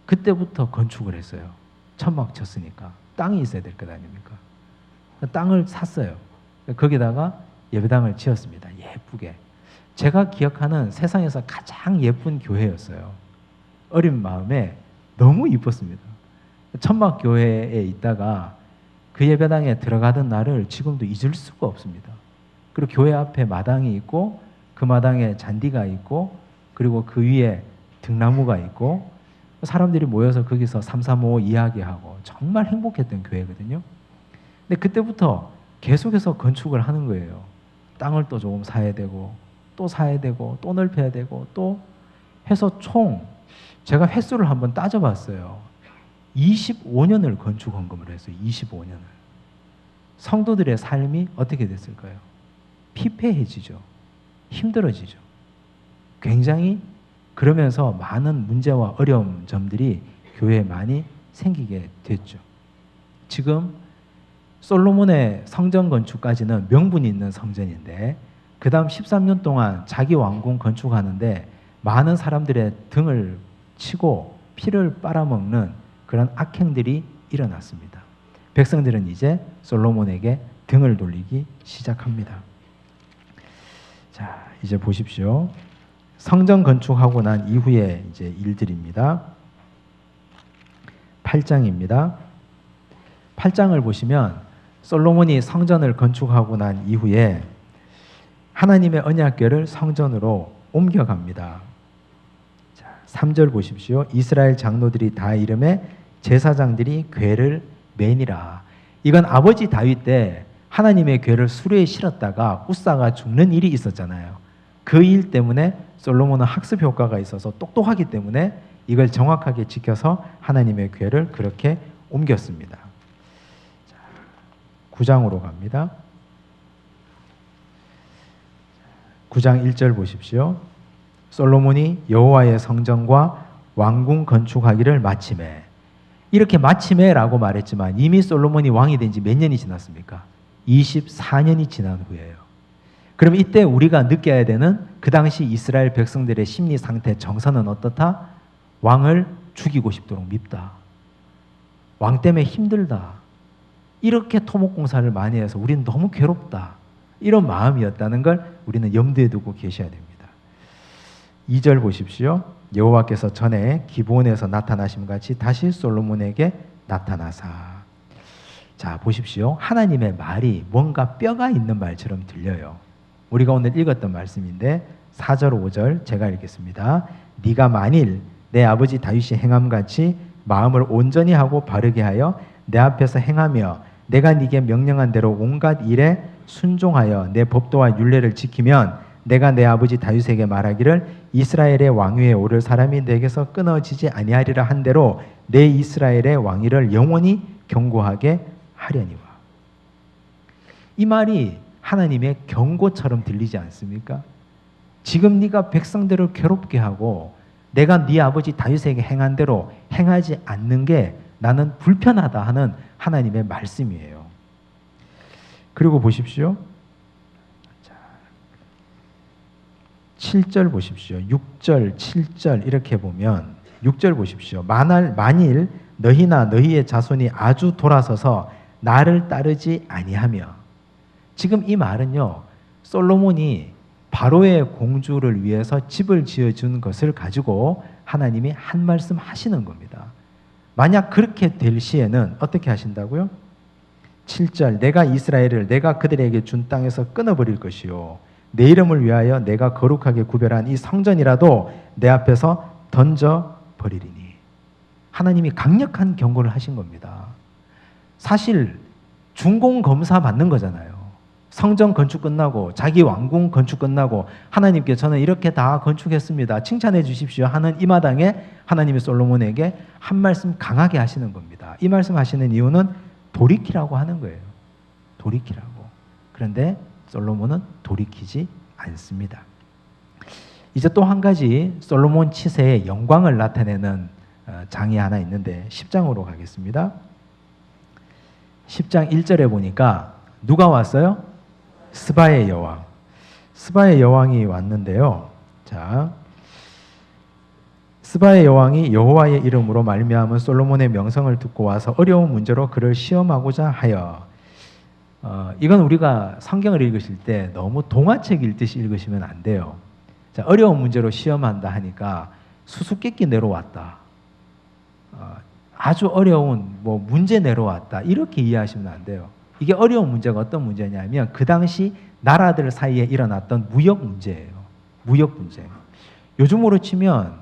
그때부터 건축을 했어요. 천막 쳤으니까 땅이 있어야 될 것 아닙니까? 땅을 샀어요. 거기다가 예배당을 지었습니다. 예쁘게. 제가 기억하는 세상에서 가장 예쁜 교회였어요. 어린 마음에 너무 이뻤습니다. 천막 교회에 있다가 그 예배당에 들어가던 날을 지금도 잊을 수가 없습니다. 그리고 교회 앞에 마당이 있고 그 마당에 잔디가 있고 그리고 그 위에 등나무가 있고 사람들이 모여서 거기서 삼삼오오 이야기하고 정말 행복했던 교회거든요. 근데 그때부터 계속해서 건축을 하는 거예요. 땅을 또 조금 사야 되고 또 사야 되고 또 넓혀야 되고 또 해서 총 제가 횟수를 한번 따져봤어요. 25년을 건축 헌금을 했어요. 25년을. 성도들의 삶이 어떻게 됐을까요? 피폐해지죠. 힘들어지죠. 굉장히 그러면서 많은 문제와 어려운 점들이 교회 많이 생기게 됐죠. 지금 솔로몬의 성전 건축까지는 명분이 있는 성전인데 그 다음 13년 동안 자기 왕궁 건축하는데 많은 사람들의 등을 치고 피를 빨아먹는 그런 악행들이 일어났습니다. 백성들은 이제 솔로몬에게 등을 돌리기 시작합니다. 자, 이제 보십시오. 성전 건축하고 난 이후의 이제 일들입니다. 8장입니다. 8장을 보시면 솔로몬이 성전을 건축하고 난 이후에 하나님의 언약궤를 성전으로 옮겨갑니다. 자, 3절 보십시오. 이스라엘 장로들이 다 이름에 제사장들이 궤를 매니라. 이건 아버지 다윗 때 하나님의 궤를 수레에 실었다가 우사가 죽는 일이 있었잖아요. 그 일 때문에 솔로몬은 학습 효과가 있어서 똑똑하기 때문에 이걸 정확하게 지켜서 하나님의 궤를 그렇게 옮겼습니다. 자, 9장으로 갑니다. 9장 1절 보십시오. 솔로몬이 여호와의 성전과 왕궁 건축하기를 마치매. 이렇게 마치매라고 말했지만 이미 솔로몬이 왕이 된 지 몇 년이 지났습니까? 24년이 지난 후예요. 그럼 이때 우리가 느껴야 되는 그 당시 이스라엘 백성들의 심리 상태 정서는 어떻다? 왕을 죽이고 싶도록 밉다. 왕 때문에 힘들다. 이렇게 토목공사를 많이 해서 우리는 너무 괴롭다. 이런 마음이었다는 걸 우리는 염두에 두고 계셔야 됩니다. 2절 보십시오. 여호와께서 전에 기브온에서 나타나심 같이 다시 솔로몬에게 나타나사. 자, 보십시오. 하나님의 말이 뭔가 뼈가 있는 말처럼 들려요. 우리가 오늘 읽었던 말씀인데 4절 5절 제가 읽겠습니다. 네가 만일 내 아버지 다윗이 행함같이 마음을 온전히 하고 바르게 하여 내 앞에서 행하며 내가 네게 명령한 대로 온갖 일에 순종하여 내 법도와 율례를 지키면 내가 내 아버지 다윗에게 말하기를 이스라엘의 왕위에 오를 사람이 내게서 끊어지지 아니하리라 한 대로 내 이스라엘의 왕위를 영원히 견고하게 하려니와. 이 말이 하나님의 경고처럼 들리지 않습니까? 지금 네가 백성들을 괴롭게 하고 내가 네 아버지 다윗에게 행한 대로 행하지 않는 게 나는 불편하다 하는 하나님의 말씀이에요. 그리고 보십시오. 7절 보십시오. 6절, 7절 이렇게 보면 6절 보십시오. 만일 너희나 너희의 자손이 아주 돌아서서 나를 따르지 아니하며. 지금 이 말은요, 솔로몬이 바로의 공주를 위해서 집을 지어준 것을 가지고 하나님이 한 말씀 하시는 겁니다. 만약 그렇게 될 시에는 어떻게 하신다고요? 7절 내가 이스라엘을 내가 그들에게 준 땅에서 끊어버릴 것이요 내 이름을 위하여 내가 거룩하게 구별한 이 성전이라도 내 앞에서 던져버리리니. 하나님이 강력한 경고를 하신 겁니다. 사실 준공검사 받는 거잖아요. 성전 건축 끝나고 자기 왕궁 건축 끝나고 하나님께 저는 이렇게 다 건축했습니다. 칭찬해 주십시오 하는 이 마당에 하나님이 솔로몬에게 한 말씀 강하게 하시는 겁니다. 이 말씀 하시는 이유는 돌이키라고 하는 거예요. 돌이키라고. 그런데 솔로몬은 돌이키지 않습니다. 이제 또 한 가지 솔로몬 치세의 영광을 나타내는 장이 하나 있는데 10장으로 가겠습니다. 10장 1절에 보니까 누가 왔어요? 스바의 여왕. 스바의 여왕이 왔는데요. 자, 스바의 여왕이 여호와의 이름으로 말미암은 솔로몬의 명성을 듣고 와서 어려운 문제로 그를 시험하고자 하여. 이건 우리가 성경을 읽으실 때 너무 동화책 읽듯이 읽으시면 안 돼요. 자, 어려운 문제로 시험한다 하니까 수수께끼 내려왔다. 아주 어려운 문제 내려왔다. 이렇게 이해하시면 안 돼요. 이게 어려운 문제가 어떤 문제냐면 그 당시 나라들 사이에 일어났던 무역 문제예요. 무역 문제. 요즘으로 치면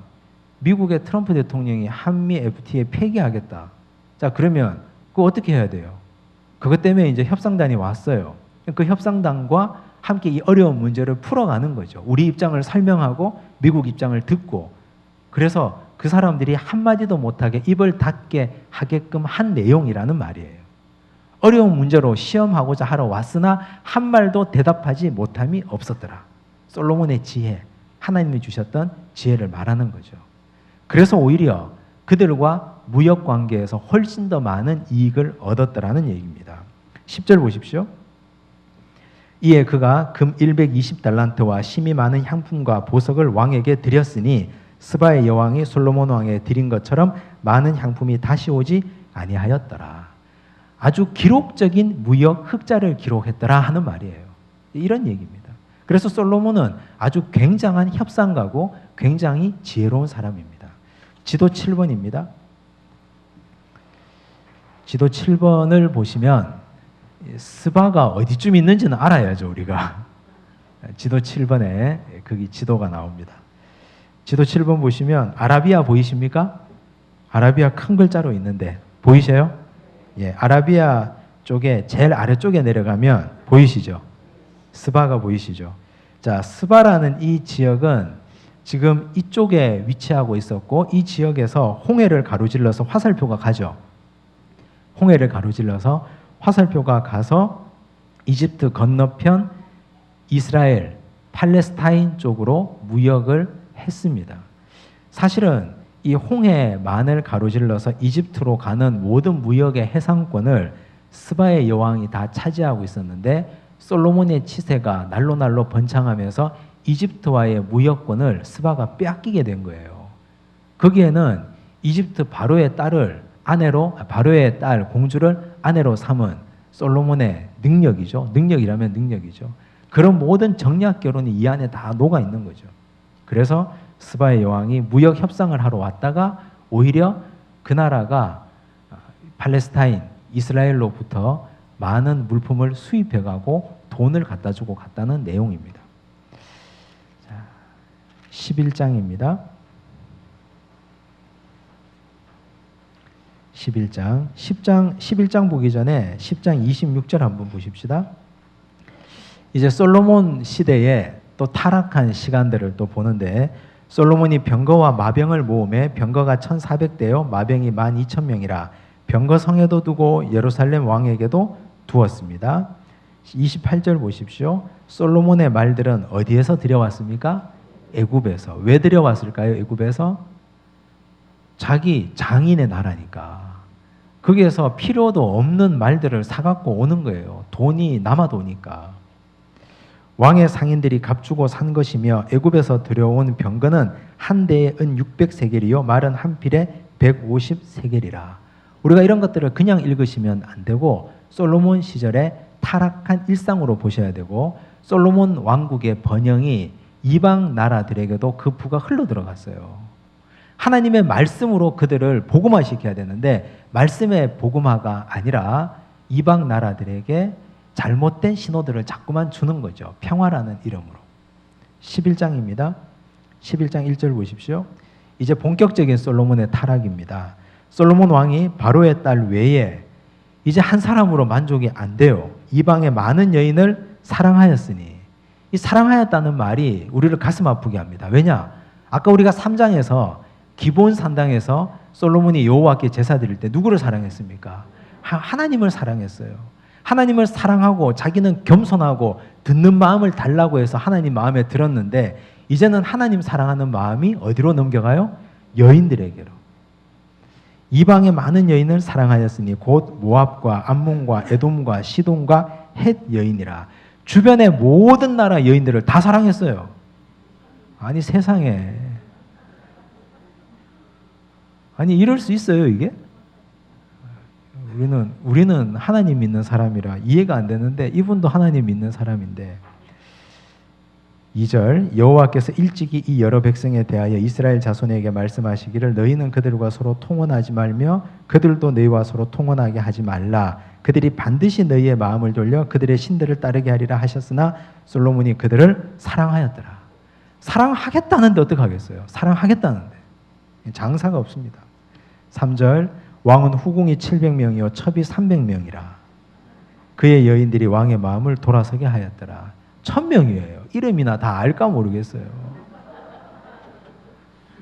미국의 트럼프 대통령이 한미 FTA 폐기하겠다. 자, 그러면 그거 어떻게 해야 돼요? 그것 때문에 이제 협상단이 왔어요. 그 협상단과 함께 이 어려운 문제를 풀어가는 거죠. 우리 입장을 설명하고 미국 입장을 듣고. 그래서 그 사람들이 한마디도 못하게 입을 닫게 하게끔 한 내용이라는 말이에요. 어려운 문제로 시험하고자 하러 왔으나 한 말도 대답하지 못함이 없었더라. 솔로몬의 지혜, 하나님이 주셨던 지혜를 말하는 거죠. 그래서 오히려 그들과 무역 관계에서 훨씬 더 많은 이익을 얻었더라는 얘기입니다. 10절 보십시오. 이에 그가 금 120달란트와 심이 많은 향품과 보석을 왕에게 드렸으니 스바의 여왕이 솔로몬 왕에게 드린 것처럼 많은 향품이 다시 오지 아니하였더라. 아주 기록적인 무역 흑자를 기록했더라 하는 말이에요. 이런 얘기입니다. 그래서 솔로몬은 아주 굉장한 협상가고 굉장히 지혜로운 사람입니다. 지도 7번입니다. 지도 7번을 보시면 스바가 어디쯤 있는지는 알아야죠, 우리가. 지도 7번에 거기 지도가 나옵니다. 지도 7번 보시면 아라비아 보이십니까? 아라비아 큰 글자로 있는데 보이세요? 예, 아라비아 쪽에 제일 아래쪽에 내려가면 보이시죠? 스바가 보이시죠? 자, 스바라는 이 지역은 지금 이쪽에 위치하고 있었고 이 지역에서 홍해를 가로질러서 화살표가 가죠. 홍해를 가로질러서 화살표가 가서 이집트 건너편 이스라엘, 팔레스타인 쪽으로 무역을 했습니다. 사실은 이 홍해만을 가로질러서 이집트로 가는 모든 무역의 해상권을 스바의 여왕이 다 차지하고 있었는데 솔로몬의 치세가 날로 번창하면서 이집트와의 무역권을 스바가 빼앗기게 된 거예요. 거기에는 이집트 바로의 딸을 아내로, 바로의 딸 공주를 아내로 삼은 솔로몬의 능력이죠. 능력이라면 능력이죠. 그런 모든 정략 결혼이 이 안에 다 녹아 있는 거죠. 그래서 스바의 여왕이 무역 협상을 하러 왔다가 오히려 그 나라가 팔레스타인, 이스라엘로부터 많은 물품을 수입해가고 돈을 갖다 주고 갔다는 내용입니다. 자, 11장입니다. 11장 보기 전에 10장 26절 한번 보십시다. 이제 솔로몬 시대에 또 타락한 시간들을 또 보는데 솔로몬이 병거와 마병을 모으매 병거가 1,400대요 마병이 12,000명이라 병거 성에도 두고 예루살렘 왕에게도 두었습니다. 28절 보십시오. 솔로몬의 말들은 어디에서 들여왔습니까? 애굽에서. 왜 들여왔을까요? 애굽에서? 자기 장인의 나라니까. 거기에서 필요도 없는 말들을 사갖고 오는 거예요. 돈이 남아도니까. 왕의 상인들이 값주고 산 것이며 애굽에서 들여온 병거는 한 대에 은 600세겔이요 말은 한 필에 150세겔이라. 우리가 이런 것들을 그냥 읽으시면 안 되고 솔로몬 시절에 타락한 일상으로 보셔야 되고 솔로몬 왕국의 번영이 이방 나라들에게도 그 부가 흘러 들어갔어요. 하나님의 말씀으로 그들을 복음화시켜야 되는데 말씀의 복음화가 아니라 이방 나라들에게 잘못된 신호들을 자꾸만 주는 거죠. 평화라는 이름으로. 11장입니다. 11장 1절 보십시오. 이제 본격적인 솔로몬의 타락입니다. 솔로몬 왕이 바로의 딸 외에 이제 한 사람으로 만족이 안 돼요. 이방의 많은 여인을 사랑하였으니. 이 사랑하였다는 말이 우리를 가슴 아프게 합니다. 왜냐? 아까 우리가 3장에서 기본 산당에서 솔로몬이 여호와께 제사 드릴 때 누구를 사랑했습니까? 하나님을 사랑했어요. 하나님을 사랑하고 자기는 겸손하고 듣는 마음을 달라고 해서 하나님 마음에 들었는데 이제는 하나님 사랑하는 마음이 어디로 넘겨가요? 여인들에게로. 이방의 많은 여인을 사랑하였으니 곧 모압과 암몬과 에돔과 시돈과 헷 여인이라. 주변의 모든 나라 여인들을 다 사랑했어요. 아니 세상에. 아니 이럴 수 있어요 이게? 우리는 하나님 믿는 사람이라 이해가 안 되는데 이분도 하나님 믿는 사람인데 2절 여호와께서 일찍이 이 여러 백성에 대하여 이스라엘 자손에게 말씀하시기를 너희는 그들과 서로 통혼하지 말며 그들도 너희와 서로 통혼하게 하지 말라. 그들이 반드시 너희의 마음을 돌려 그들의 신들을 따르게 하리라 하셨으나 솔로몬이 그들을 사랑하였더라. 사랑하겠다는데 어떡하겠어요? 사랑하겠다는데 장사가 없습니다. 3절 왕은 후궁이 700명이요 첩이 300명이라. 그의 여인들이 왕의 마음을 돌아서게 하였더라. 1000명이에요. 이름이나 다 알까 모르겠어요.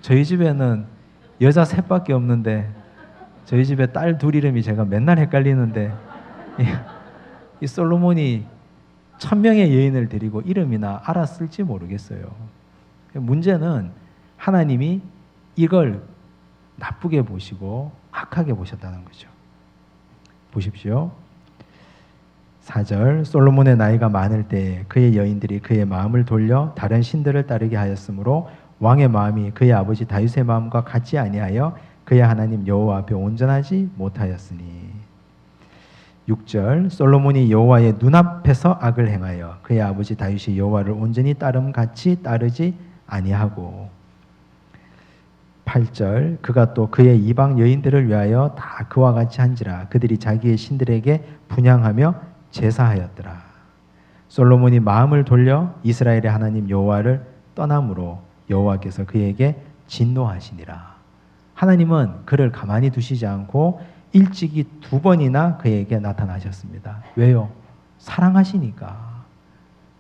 저희 집에는 여자 셋밖에 없는데 저희 집에 딸 둘 이름이 제가 맨날 헷갈리는데 이 솔로몬이 1000명의 여인을 데리고 이름이나 알았을지 모르겠어요. 문제는 하나님이 이걸 나쁘게 보시고 악하게 보셨다는 거죠. 보십시오. 4절 솔로몬의 나이가 많을 때 그의 여인들이 그의 마음을 돌려 다른 신들을 따르게 하였으므로 왕의 마음이 그의 아버지 다윗의 마음과 같지 아니하여 그의 하나님 여호와 앞에 온전하지 못하였으니. 6절 솔로몬이 여호와의 눈앞에서 악을 행하여 그의 아버지 다윗이 여호와를 온전히 따름같이 따르지 아니하고. 8절 그가 또 그의 이방 여인들을 위하여 다 그와 같이 한지라 그들이 자기의 신들에게 분향하며 제사하였더라. 솔로몬이 마음을 돌려 이스라엘의 하나님 여호와를 떠남으로 여호와께서 그에게 진노하시니라. 하나님은 그를 가만히 두시지 않고 일찍이 2번이나 그에게 나타나셨습니다. 왜요? 사랑하시니까.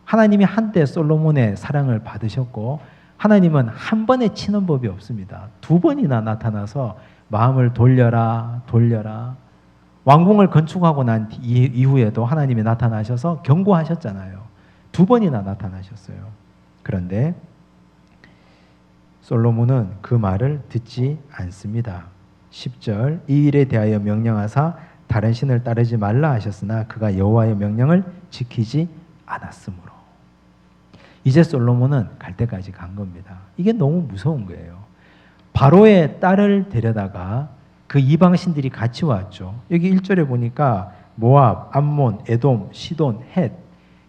하나님이 한때 솔로몬의 사랑을 받으셨고 하나님은 한 번에 치는 법이 없습니다. 2번이나 나타나서 마음을 돌려라 돌려라. 왕궁을 건축하고 난 이후에도 하나님이 나타나셔서 경고하셨잖아요. 2번이나 나타나셨어요. 그런데 솔로몬은 그 말을 듣지 않습니다. 10절 이 일에 대하여 명령하사 다른 신을 따르지 말라 하셨으나 그가 여호와의 명령을 지키지 않았으므로. 이제 솔로몬은 갈 때까지 간 겁니다. 이게 너무 무서운 거예요. 바로의 딸을 데려다가 그 이방 신들이 같이 왔죠. 여기 1절에 보니까 모압, 암몬, 에돔, 시돈, 헷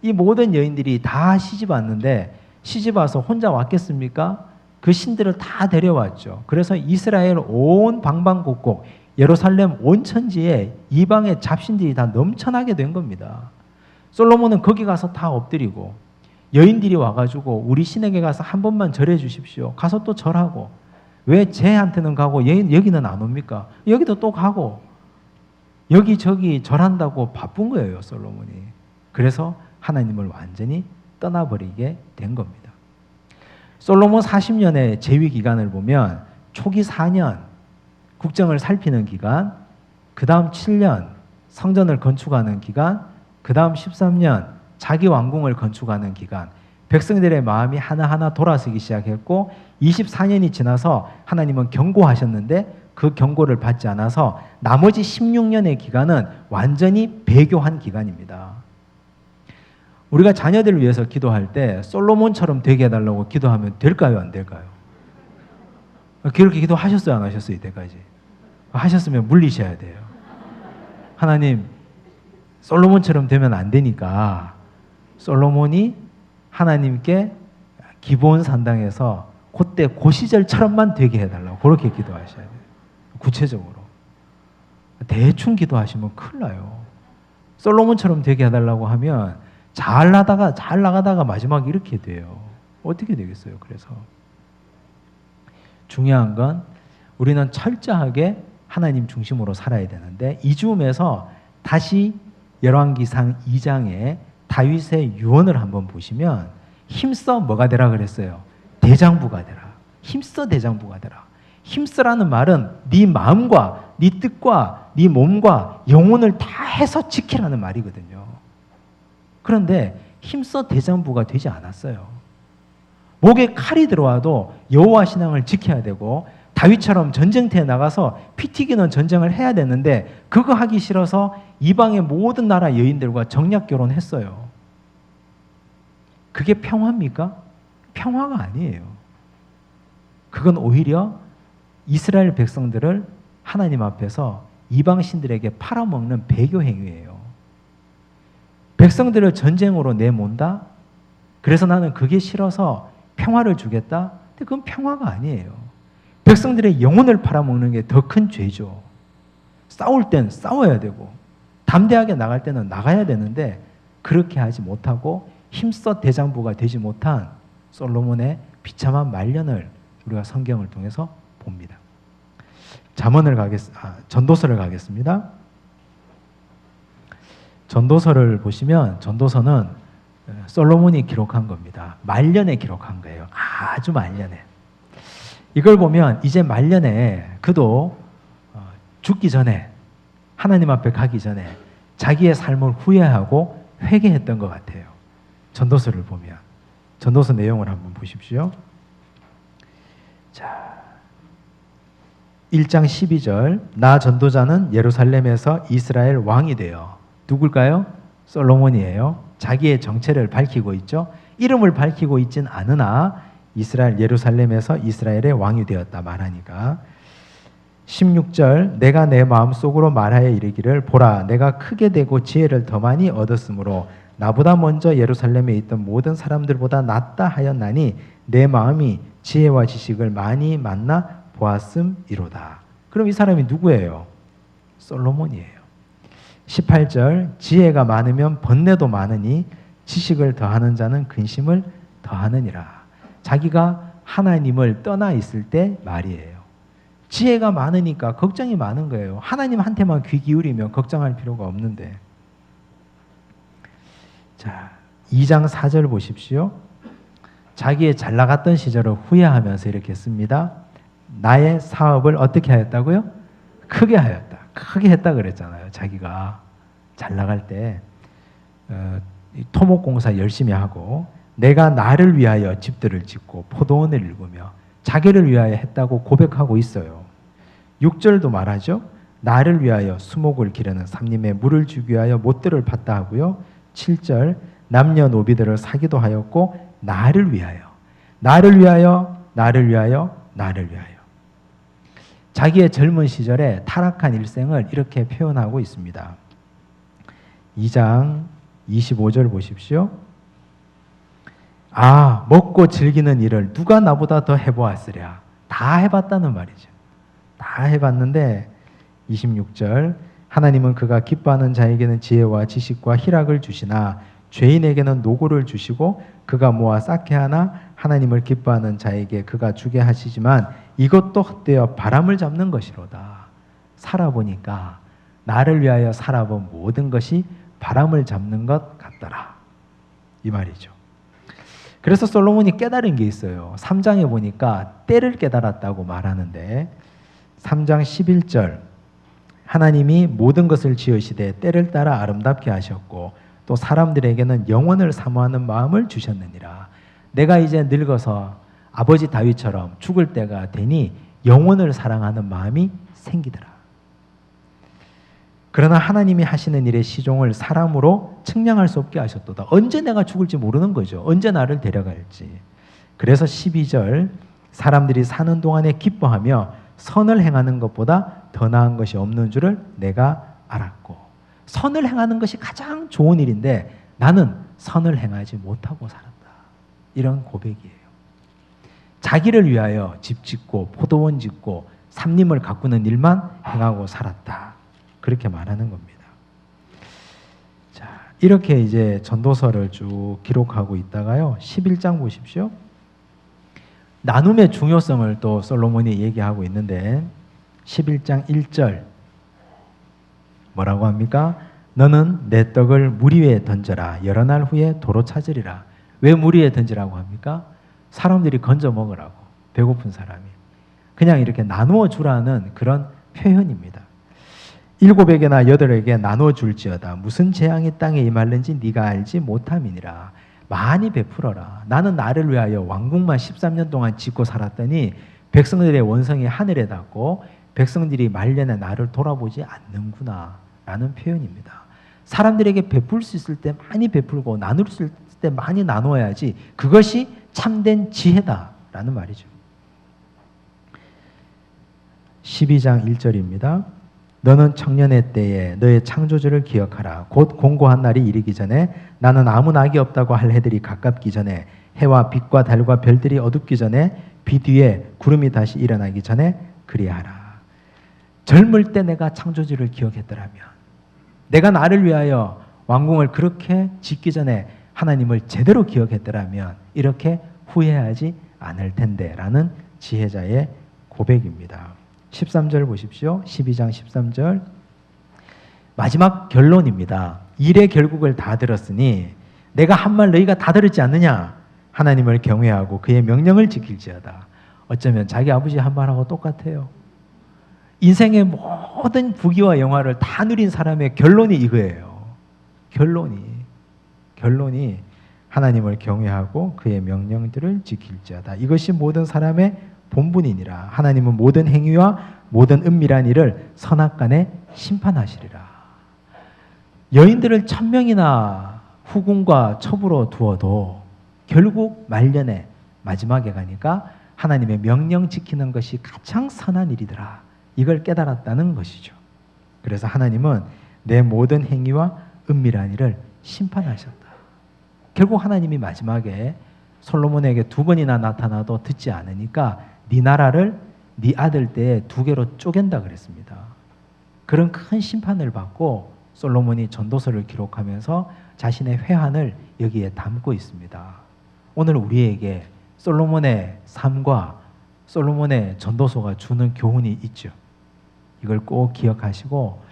이 모든 여인들이 다 시집 왔는데 시집 와서 혼자 왔겠습니까? 그 신들을 다 데려왔죠. 그래서 이스라엘 온 방방곡곡 예루살렘 온천지에 이방의 잡신들이 다 넘쳐나게 된 겁니다. 솔로몬은 거기 가서 다 엎드리고 여인들이 와가지고 우리 신에게 가서 한 번만 절해 주십시오. 가서 또 절하고 왜 쟤한테는 가고 여기는 안 옵니까? 여기도 또 가고 여기저기 절한다고 바쁜 거예요. 솔로몬이. 그래서 하나님을 완전히 떠나버리게 된 겁니다. 솔로몬 40년의 재위 기간을 보면 초기 4년 국정을 살피는 기간, 그 다음 7년 성전을 건축하는 기간, 그 다음 13년 자기 왕궁을 건축하는 기간, 백성들의 마음이 하나하나 돌아서기 시작했고 24년이 지나서 하나님은 경고하셨는데 그 경고를 받지 않아서 나머지 16년의 기간은 완전히 배교한 기간입니다. 우리가 자녀들을 위해서 기도할 때 솔로몬처럼 되게 해달라고 기도하면 될까요? 안 될까요? 그렇게 기도하셨어요? 안 하셨어요? 이때까지? 하셨으면 물리셔야 돼요. 하나님, 솔로몬처럼 되면 안 되니까 솔로몬이 하나님께 기브온 산당에서 그때 그 시절처럼만 되게 해달라고 그렇게 기도하셔야 돼요. 구체적으로. 대충 기도하시면 큰일 나요. 솔로몬처럼 되게 해달라고 하면 잘 나가다가 마지막에 이렇게 돼요. 어떻게 되겠어요? 그래서 중요한 건 우리는 철저하게 하나님 중심으로 살아야 되는데 이 즈음에서 다시 열왕기상 2장에 다윗의 유언을 한번 보시면 힘써 뭐가 되라 그랬어요? 대장부가 되라. 힘써 대장부가 되라. 힘쓰라는 말은 네 마음과 네 뜻과 네 몸과 영혼을 다 해서 지키라는 말이거든요. 그런데 힘써 대장부가 되지 않았어요. 목에 칼이 들어와도 여호와 신앙을 지켜야 되고 다윗처럼 전쟁터에 나가서 피 튀기는 전쟁을 해야 되는데 그거 하기 싫어서 이방의 모든 나라 여인들과 정략 결혼했어요. 그게 평화입니까? 평화가 아니에요. 그건 오히려 이스라엘 백성들을 하나님 앞에서 이방 신들에게 팔아먹는 배교 행위예요. 백성들을 전쟁으로 내몬다? 그래서 나는 그게 싫어서 평화를 주겠다? 근데 그건 평화가 아니에요. 백성들의 영혼을 팔아먹는 게 더 큰 죄죠. 싸울 땐 싸워야 되고 담대하게 나갈 때는 나가야 되는데 그렇게 하지 못하고 힘써 대장부가 되지 못한 솔로몬의 비참한 말년을 우리가 성경을 통해서 봅니다. 전도서를 가겠습니다. 전도서를 보시면 전도서는 솔로몬이 기록한 겁니다. 말년에 기록한 거예요. 아주 말년에. 이걸 보면 이제 말년에 그도 죽기 전에 하나님 앞에 가기 전에 자기의 삶을 후회하고 회개했던 것 같아요. 전도서를 보면. 전도서 내용을 한번 보십시오. 자, 1장 12절 나 전도자는 예루살렘에서 이스라엘 왕이 되어 누굴까요? 솔로몬이에요. 자기의 정체를 밝히고 있죠. 이름을 밝히고 있진 않으나 이스라엘 예루살렘에서 이스라엘의 왕이 되었다 말하니까 16절 내가 내 마음속으로 말하여 이르기를 보라 내가 크게 되고 지혜를 더 많이 얻었으므로 나보다 먼저 예루살렘에 있던 모든 사람들보다 낫다 하였나니 내 마음이 지혜와 지식을 많이 만나 보았음이로다. 그럼 이 사람이 누구예요? 솔로몬이에요. 18절 지혜가 많으면 번뇌도 많으니 지식을 더하는 자는 근심을 더하느니라. 자기가 하나님을 떠나 있을 때 말이에요. 지혜가 많으니까 걱정이 많은 거예요. 하나님한테만 귀 기울이면 걱정할 필요가 없는데. 자, 2장 4절 보십시오. 자기의 잘 나갔던 시절을 후회하면서 이렇게 씁니다. 나의 사업을 어떻게 하였다고요? 크게 하였다. 크게 했다 그랬잖아요. 자기가 잘 나갈 때 토목공사 열심히 하고 내가 나를 위하여 집들을 짓고 포도원을 일구며 자기를 위하여 했다고 고백하고 있어요. 6절도 말하죠. 나를 위하여 수목을 기르는 삼림에 물을 주기 위하여 못들을 팠다 하고요. 7절 남녀노비들을 사기도 하였고 나를 위하여 나를 위하여 나를 위하여 나를 위하여 자기의 젊은 시절에 타락한 일생을 이렇게 표현하고 있습니다. 2장 25절 보십시오. 아, 먹고 즐기는 일을 누가 나보다 더 해보았으랴. 다 해봤다는 말이죠. 다 해봤는데 26절 하나님은 그가 기뻐하는 자에게는 지혜와 지식과 희락을 주시나 죄인에게는 노고를 주시고 그가 모아 쌓게 하나 하나님을 기뻐하는 자에게 그가 주게 하시지만 이것도 헛되어 바람을 잡는 것이로다. 살아보니까 나를 위하여 살아본 모든 것이 바람을 잡는 것 같더라. 이 말이죠. 그래서 솔로몬이 깨달은 게 있어요. 3장에 보니까 때를 깨달았다고 말하는데 3장 11절 하나님이 모든 것을 지으시되 때를 따라 아름답게 하셨고 또 사람들에게는 영원을 사모하는 마음을 주셨느니라. 내가 이제 늙어서 아버지 다윗처럼 죽을 때가 되니 영원을 사랑하는 마음이 생기더라. 그러나 하나님이 하시는 일의 시종을 사람으로 측량할 수 없게 하셨도다. 언제 내가 죽을지 모르는 거죠. 언제 나를 데려갈지. 그래서 12절 사람들이 사는 동안에 기뻐하며 선을 행하는 것보다 더 나은 것이 없는 줄을 내가 알았고 선을 행하는 것이 가장 좋은 일인데 나는 선을 행하지 못하고 살았다. 이런 고백이에요. 자기를 위하여 집 짓고 포도원 짓고 삼림을 가꾸는 일만 행하고 살았다. 그렇게 말하는 겁니다. 자, 이렇게 이제 전도서를 쭉 기록하고 있다가요. 11장 보십시오. 나눔의 중요성을 또 솔로몬이 얘기하고 있는데 11장 1절 뭐라고 합니까? 너는 내 떡을 물 위에 던져라. 여러 날 후에 도로 찾으리라. 왜 물 위에 던지라고 합니까? 사람들이 건져 먹으라고. 배고픈 사람이. 그냥 이렇게 나누어 주라는 그런 표현입니다. 7에게나 8에게 나누어 줄지어다. 무슨 재앙이 땅에 임할는지 네가 알지 못함이니라. 많이 베풀어라. 나는 나를 위하여 왕궁만 13년 동안 짓고 살았더니 백성들의 원성이 하늘에 닿고 백성들이 말년에 나를 돌아보지 않는구나 라는 표현입니다. 사람들에게 베풀 수 있을 때 많이 베풀고 나눌 수 있을 때 많이 나눠야지 그것이 참된 지혜다라는 말이죠. 12장 1절입니다. 너는 청년의 때에 너의 창조주를 기억하라. 곧 공고한 날이 이르기 전에 나는 아무 낙이 없다고 할 해들이 가깝기 전에 해와 빛과 달과 별들이 어둡기 전에 비 뒤에 구름이 다시 일어나기 전에 그리하라. 젊을 때 내가 창조주를 기억했더라면 내가 나를 위하여 왕궁을 그렇게 짓기 전에 하나님을 제대로 기억했더라면 이렇게 후회하지 않을 텐데 라는 지혜자의 고백입니다. 13절 보십시오. 12장 13절 마지막 결론입니다. 일의 결국을 다 들었으니 내가 한 말 너희가 다 들었지 않느냐. 하나님을 경외하고 그의 명령을 지킬지어다. 어쩌면 자기 아버지 한 말하고 똑같아요. 인생의 모든 부귀와 영화를 다 누린 사람의 결론이 이거예요. 결론이 하나님을 경외하고 그의 명령들을 지킬지어다. 이것이 모든 사람의 본분이니라. 하나님은 모든 행위와 모든 은밀한 일을 선악간에 심판하시리라. 여인들을 1000명이나 후궁과 첩으로 두어도 결국 말년에 마지막에 가니까 하나님의 명령 지키는 것이 가장 선한 일이더라. 이걸 깨달았다는 것이죠. 그래서 하나님은 내 모든 행위와 은밀한 일을 심판하셨다. 결국 하나님이 마지막에 솔로몬에게 2번이나 나타나도 듣지 않으니까 네 나라를 네 아들 때에 2개로 쪼갠다 그랬습니다. 그런 큰 심판을 받고 솔로몬이 전도서를 기록하면서 자신의 회한을 여기에 담고 있습니다. 오늘 우리에게 솔로몬의 삶과 솔로몬의 전도서가 주는 교훈이 있죠. 이걸 꼭 기억하시고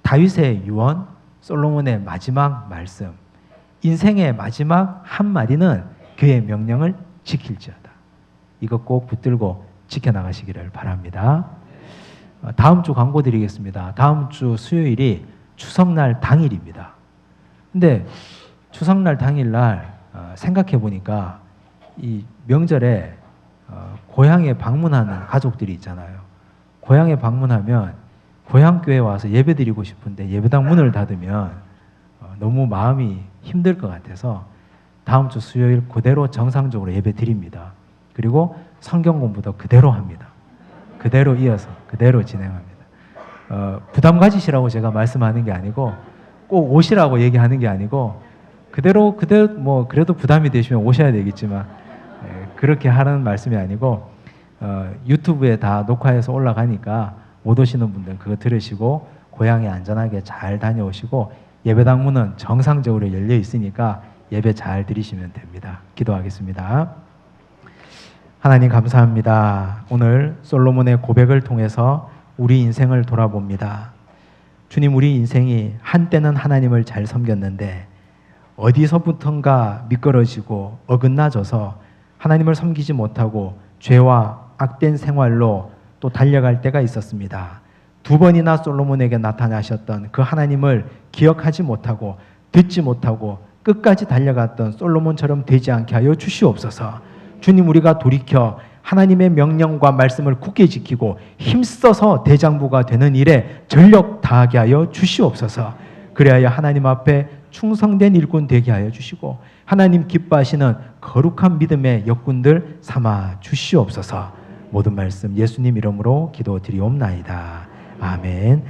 다윗의 유언, 솔로몬의 마지막 말씀, 인생의 마지막 한마디는 그의 명령을 지킬지어다. 이거 꼭 붙들고 지켜나가시기를 바랍니다. 다음 주 광고 드리겠습니다. 다음 주 수요일이 추석날 당일입니다. 근데 추석날 당일날 생각해 보니까 이 명절에 고향에 방문하는 가족들이 있잖아요. 고향에 방문하면 고향교회 와서 예배 드리고 싶은데 예배당 문을 닫으면 너무 마음이 힘들 것 같아서 다음 주 수요일 그대로 정상적으로 예배 드립니다. 그리고 성경 공부도 그대로 합니다. 그대로 이어서 그대로 진행합니다. 부담 가지시라고 제가 말씀하는 게 아니고 꼭 오시라고 얘기하는 게 아니고 그대로 뭐 그래도 부담이 되시면 오셔야 되겠지만 그렇게 하는 말씀이 아니고 유튜브에 다 녹화해서 올라가니까 못 오시는 분들 그거 들으시고 고향에 안전하게 잘 다녀오시고 예배당 문은 정상적으로 열려 있으니까 예배 잘 드리시면 됩니다. 기도하겠습니다. 하나님 감사합니다. 오늘 솔로몬의 고백을 통해서 우리 인생을 돌아봅니다. 주님, 우리 인생이 한때는 하나님을 잘 섬겼는데 어디서부턴가 미끄러지고 어긋나져서 하나님을 섬기지 못하고 죄와 악된 생활로 또 달려갈 때가 있었습니다. 2번이나 솔로몬에게 나타나셨던 그 하나님을 기억하지 못하고 듣지 못하고 끝까지 달려갔던 솔로몬처럼 되지 않게 하여 주시옵소서. 주님, 우리가 돌이켜 하나님의 명령과 말씀을 굳게 지키고 힘써서 대장부가 되는 일에 전력 다하게 하여 주시옵소서. 그래야 하나님 앞에 충성된 일꾼 되게 하여 주시고 하나님 기뻐하시는 거룩한 믿음의 역군들 삼아 주시옵소서. 모든 말씀 예수님 이름으로 기도드리옵나이다. 아멘.